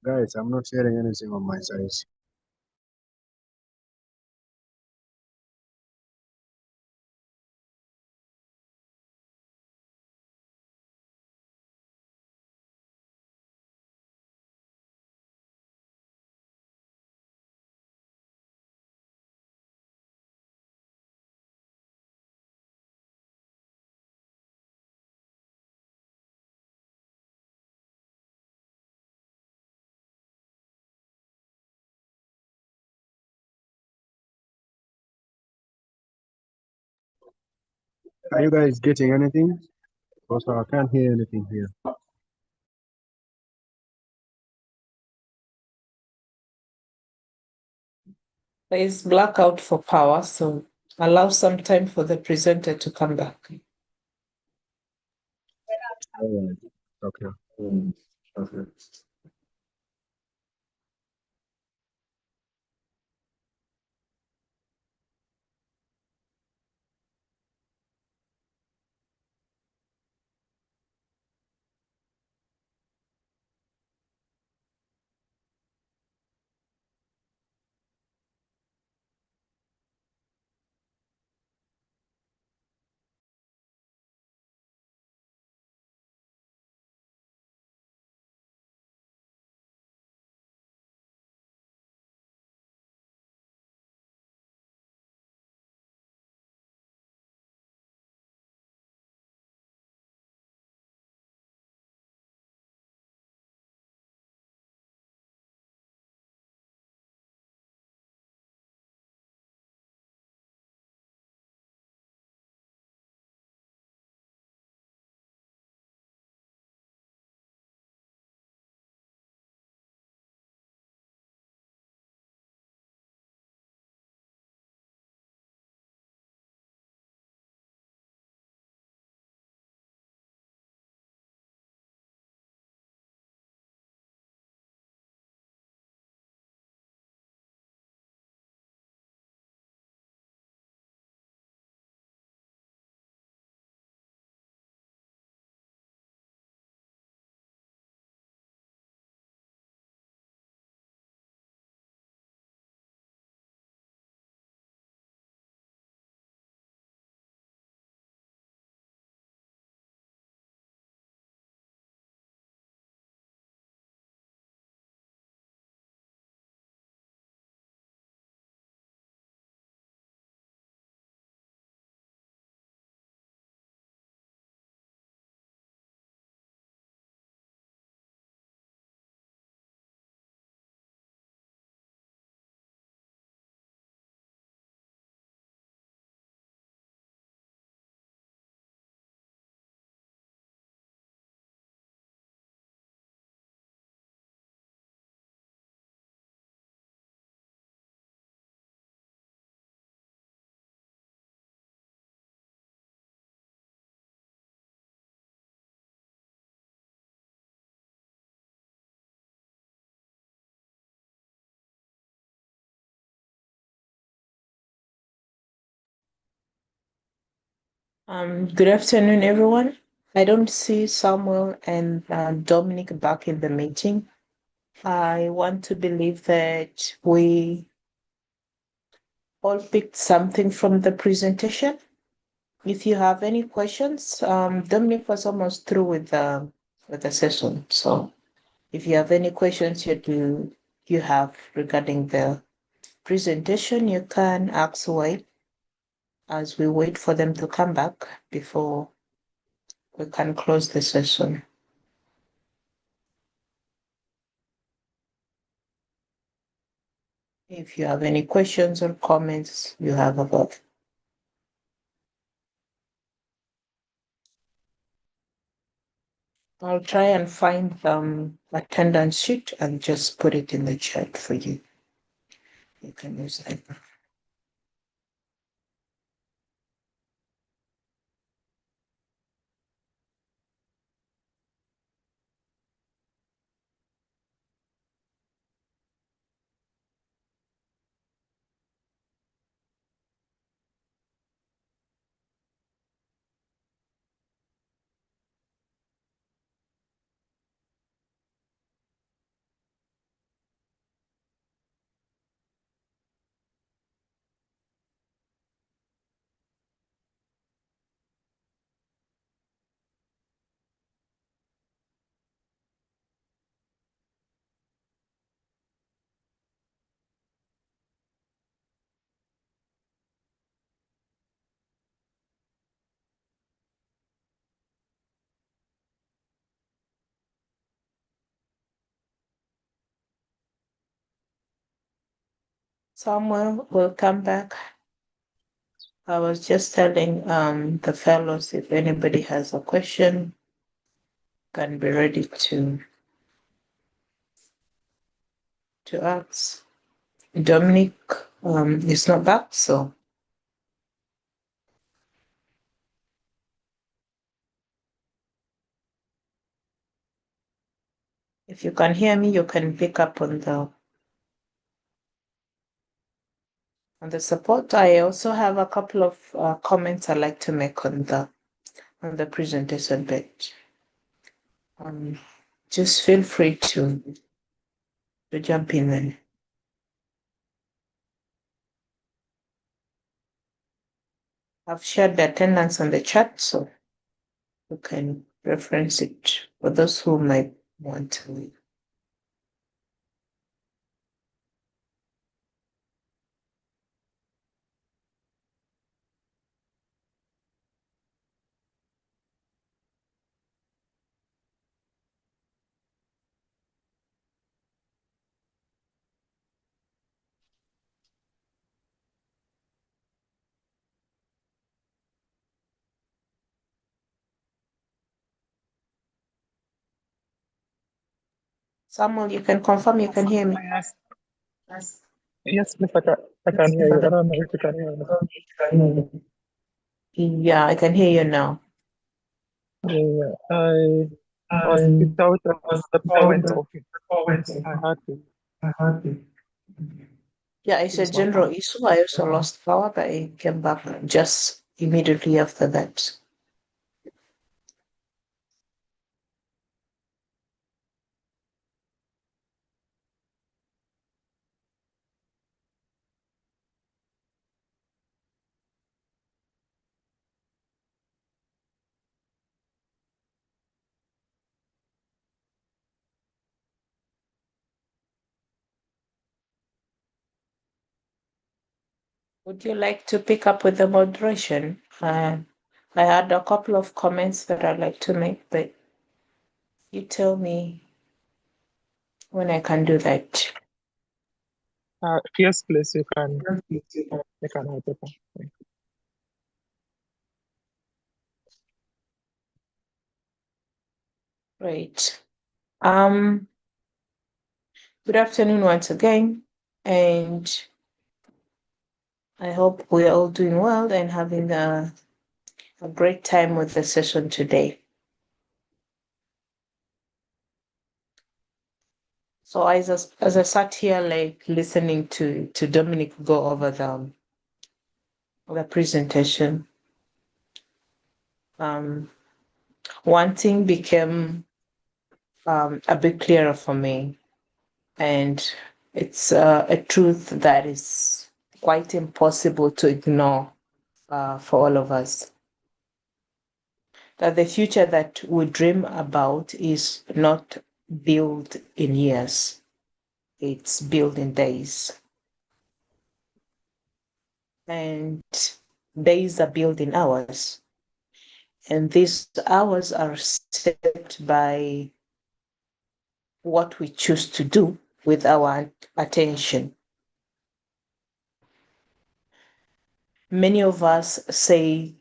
Guys, I'm not hearing anything on my side. Are you guys getting anything? Also, I can't hear anything here. There is blackout for power, so allow some time for the presenter to come back. All right. Okay. Okay. Good afternoon, everyone. I don't see Samuel and Dominic back in the meeting. I want to believe that we all picked something from the presentation. If you have any questions, Dominic was almost through with the session. So if you have any questions you have regarding the presentation, you can ask away as we wait for them to come back before we can close the session. If you have any questions or comments you have about. I'll try and find attendance sheet and just put it in the chat for you. You can use that. Samuel will come back. I was just telling the fellows if anybody has a question, can be ready to ask. Dominic is not back, so if you can hear me, you can pick up on the support. I also have a couple of comments I'd like to make on the presentation page. Just feel free to jump in there. I've shared the attendance on the chat, so you can reference it for those who might want to. Samuel, you can confirm you can hear me. Yes, miss, I can hear you. I don't know if you can hear me. Yeah, I can hear you now. Yeah, I was kicked out of the power went off. I had to. Yeah, it's a general issue. I also lost power, but it came back just immediately after that. Would you like to pick up with the moderation? I had a couple of comments that I'd like to make, but you tell me when I can do that. Yes, please, you can help it. Great. Good afternoon once again, and I hope we're all doing well and having a great time with the session today. So as I sat here like listening to Dominic go over the presentation, one thing became a bit clearer for me, and it's a truth that is quite impossible to ignore for all of us. That the future that we dream about is not built in years, it's built in days. And days are built in hours. And these hours are set by what we choose to do with our attention. Many of us say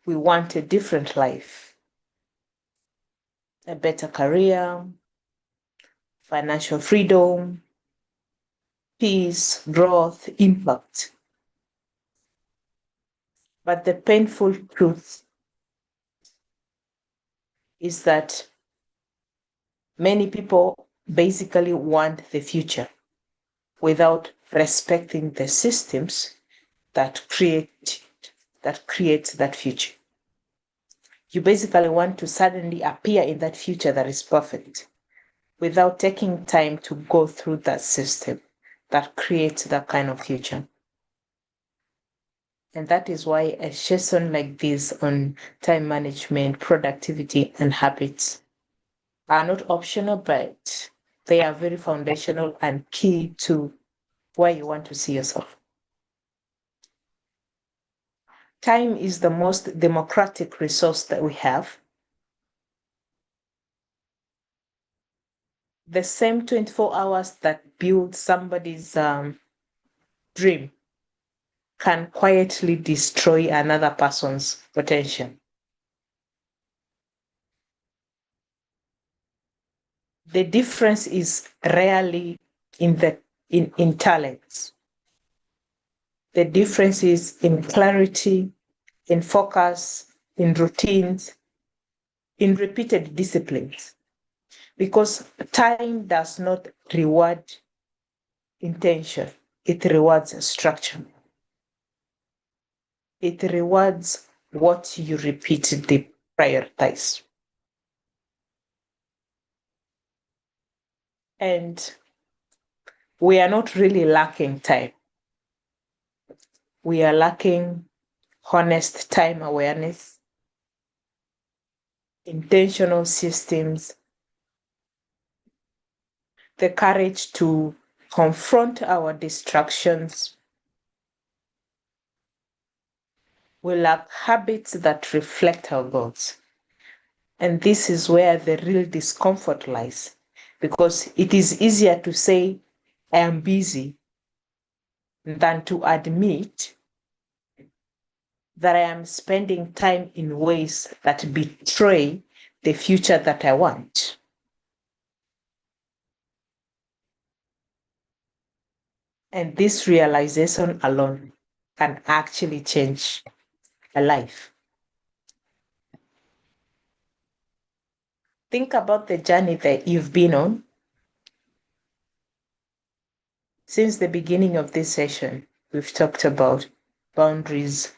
we want a different life, a better career, financial freedom, peace, growth, impact. But the painful truth is that many people basically want the future without respecting the systems that creates that future. You basically want to suddenly appear in that future that is perfect without taking time to go through that system that creates that kind of future. And that is why a session like this on time management, productivity, and habits are not optional, but they are very foundational and key to where you want to see yourself. Time is the most democratic resource that we have. The same 24 hours that build somebody's dream can quietly destroy another person's potential. The difference is rarely in talents. The difference is in clarity, in focus, in routines, in repeated disciplines. Because time does not reward intention, it rewards structure. It rewards what you repeatedly prioritize. And we are not really lacking time. We are lacking honest time awareness, intentional systems, the courage to confront our distractions. We lack habits that reflect our goals. And this is where the real discomfort lies, because it is easier to say, I am busy, than to admit that I am spending time in ways that betray the future that I want. And this realization alone can actually change a life. Think about the journey that you've been on. Since the beginning of this session, we've talked about boundaries,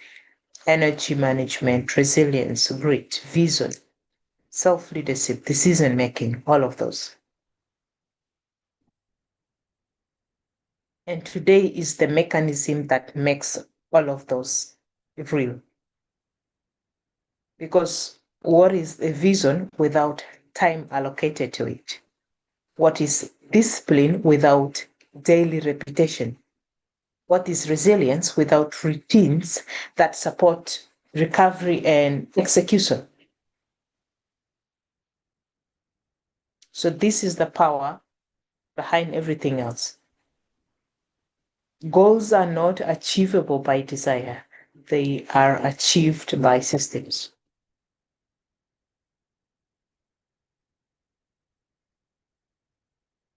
energy management, resilience, grit, vision, self-leadership, decision-making, all of those. And today is the mechanism that makes all of those real. Because what is a vision without time allocated to it? What is discipline without daily repetition? What is resilience without routines that support recovery and execution? So this is the power behind everything else. Goals are not achievable by desire. They are achieved by systems.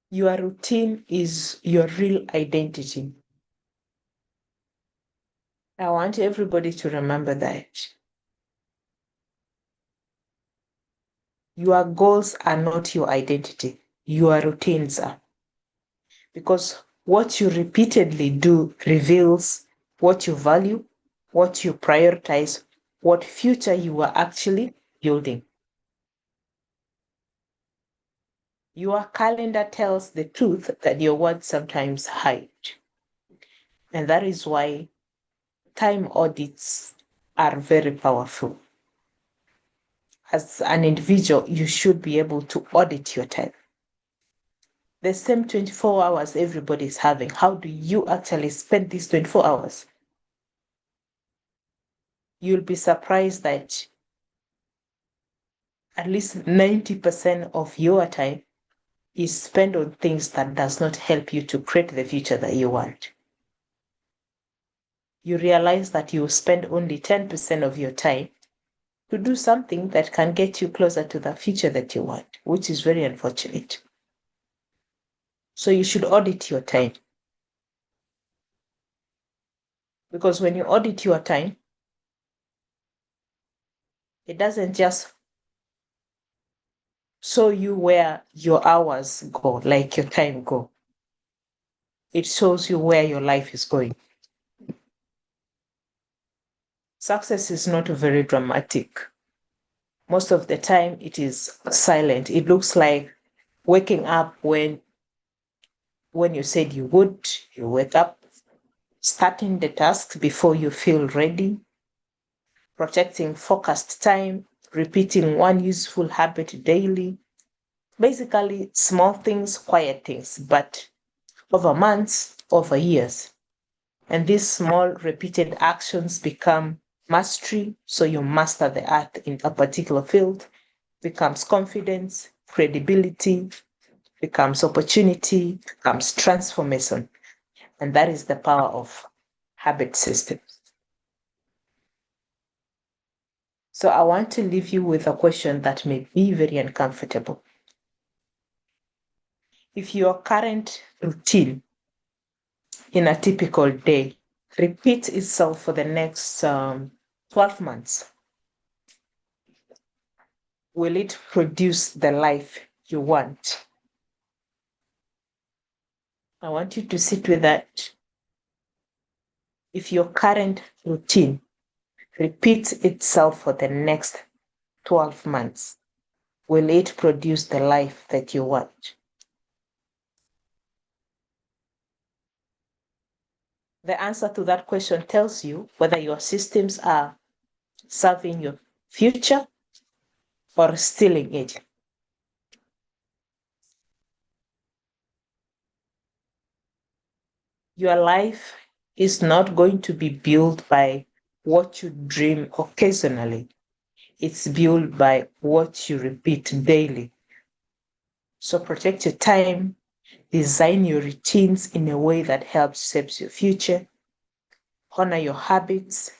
Your routine is your real identity. I want everybody to remember that. Your goals are not your identity. Your routines are. Because what you repeatedly do reveals what you value, what you prioritize, what future you are actually building. Your calendar tells the truth that your words sometimes hide. And that is why time audits are very powerful. As an individual, you should be able to audit your time. The same 24 hours everybody is having, how do you actually spend these 24 hours? You'll be surprised that at least 90% of your time is spent on things that does not help you to create the future that you want. You realize that you spend only 10% of your time to do something that can get you closer to the future that you want, which is very unfortunate. So you should audit your time. Because when you audit your time, it doesn't just show you where your hours go, like your time go. It shows you where your life is going. Success is not very dramatic. Most of the time it is silent. It looks like waking up when you said you would, you wake up, starting the task before you feel ready, protecting focused time, repeating one useful habit daily. Basically, small things, quiet things, but over months, over years. And these small repeated actions become mastery. So you master the art in a particular field, becomes confidence, credibility, becomes opportunity, becomes transformation. And that is the power of habit systems. So I want to leave you with a question that may be very uncomfortable. If your current routine in a typical day repeats itself for the next 12 months, will it produce the life you want? I want you to sit with that. If your current routine repeats itself for the next 12 months, will it produce the life that you want? The answer to that question tells you whether your systems are serving your future or stealing it. Your life is not going to be built by what you dream occasionally. It's built by what you repeat daily. So protect your time, design your routines in a way that helps shape your future, honor your habits,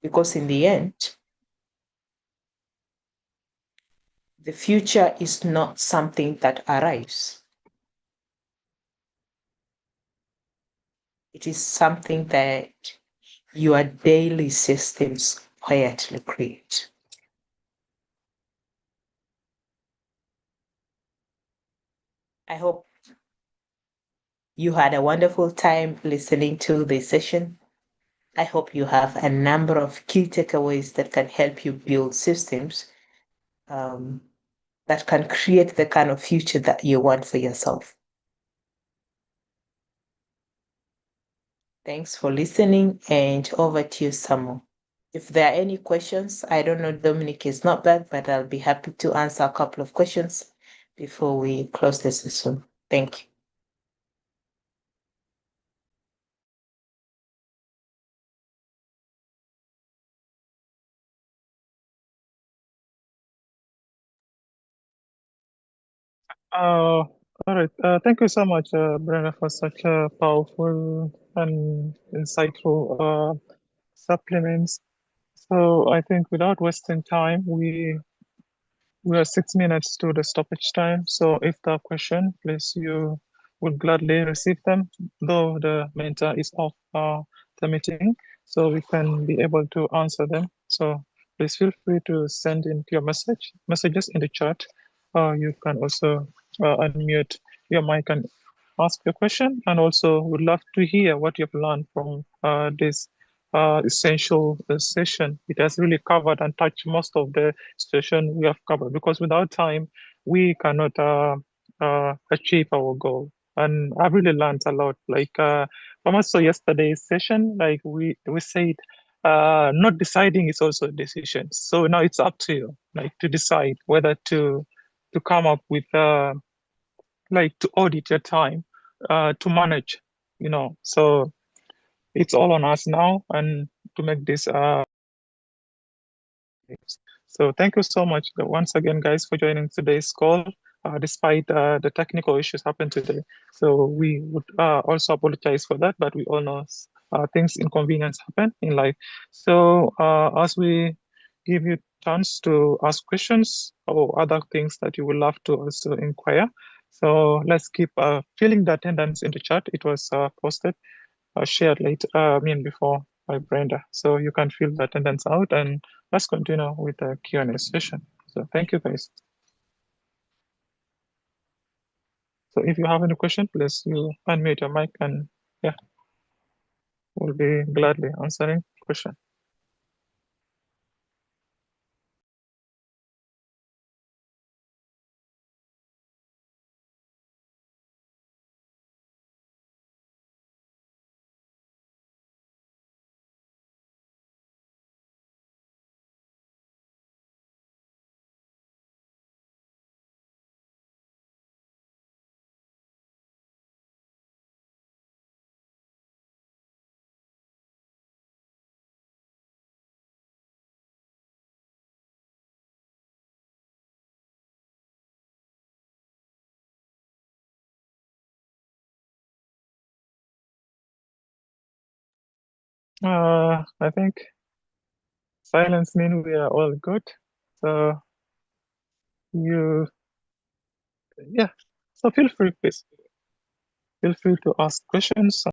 because in the end, the future is not something that arrives. It is something that your daily systems quietly create. I hope you had a wonderful time listening to this session. I hope you have a number of key takeaways that can help you build systems that can create the kind of future that you want for yourself. Thanks for listening, and over to you, Samu. If there are any questions, I don't know, Dominic is not back, but I'll be happy to answer a couple of questions before we close the session. Thank you. All right. Thank you so much, Brenda, for such a powerful and insightful supplements. So I think without wasting time, we are 6 minutes to the stoppage time. So if there are questions, please, you will gladly receive them, though the mentor is off the meeting, so we can be able to answer them. So please feel free to send in your messages in the chat. You can also unmute your mic and ask your question. And also would love to hear what you've learned from this essential session. It has really covered and touched most of the session we have covered, because without time, we cannot achieve our goal. And I've really learned a lot. Like from also yesterday's session, like we said, not deciding is also a decision. So now it's up to you, like to decide whether to come up with like to audit your time, to manage, So it's all on us now, and to make this. So thank you so much once again, guys, for joining today's call, despite the technical issues happened today. So we would also apologize for that, but we all know things, inconvenience happen in life. So as we give you chance to ask questions or other things that you would love to also inquire. So let's keep filling the attendance in the chat. It was posted, shared late, before by Brenda. So you can fill the attendance out, and let's continue with the Q&A session. So thank you, guys. So if you have any question, please you unmute your mic, and yeah, we'll be gladly answering question. I think silence means we are all good. So yeah. So feel free, please. Feel free to ask questions.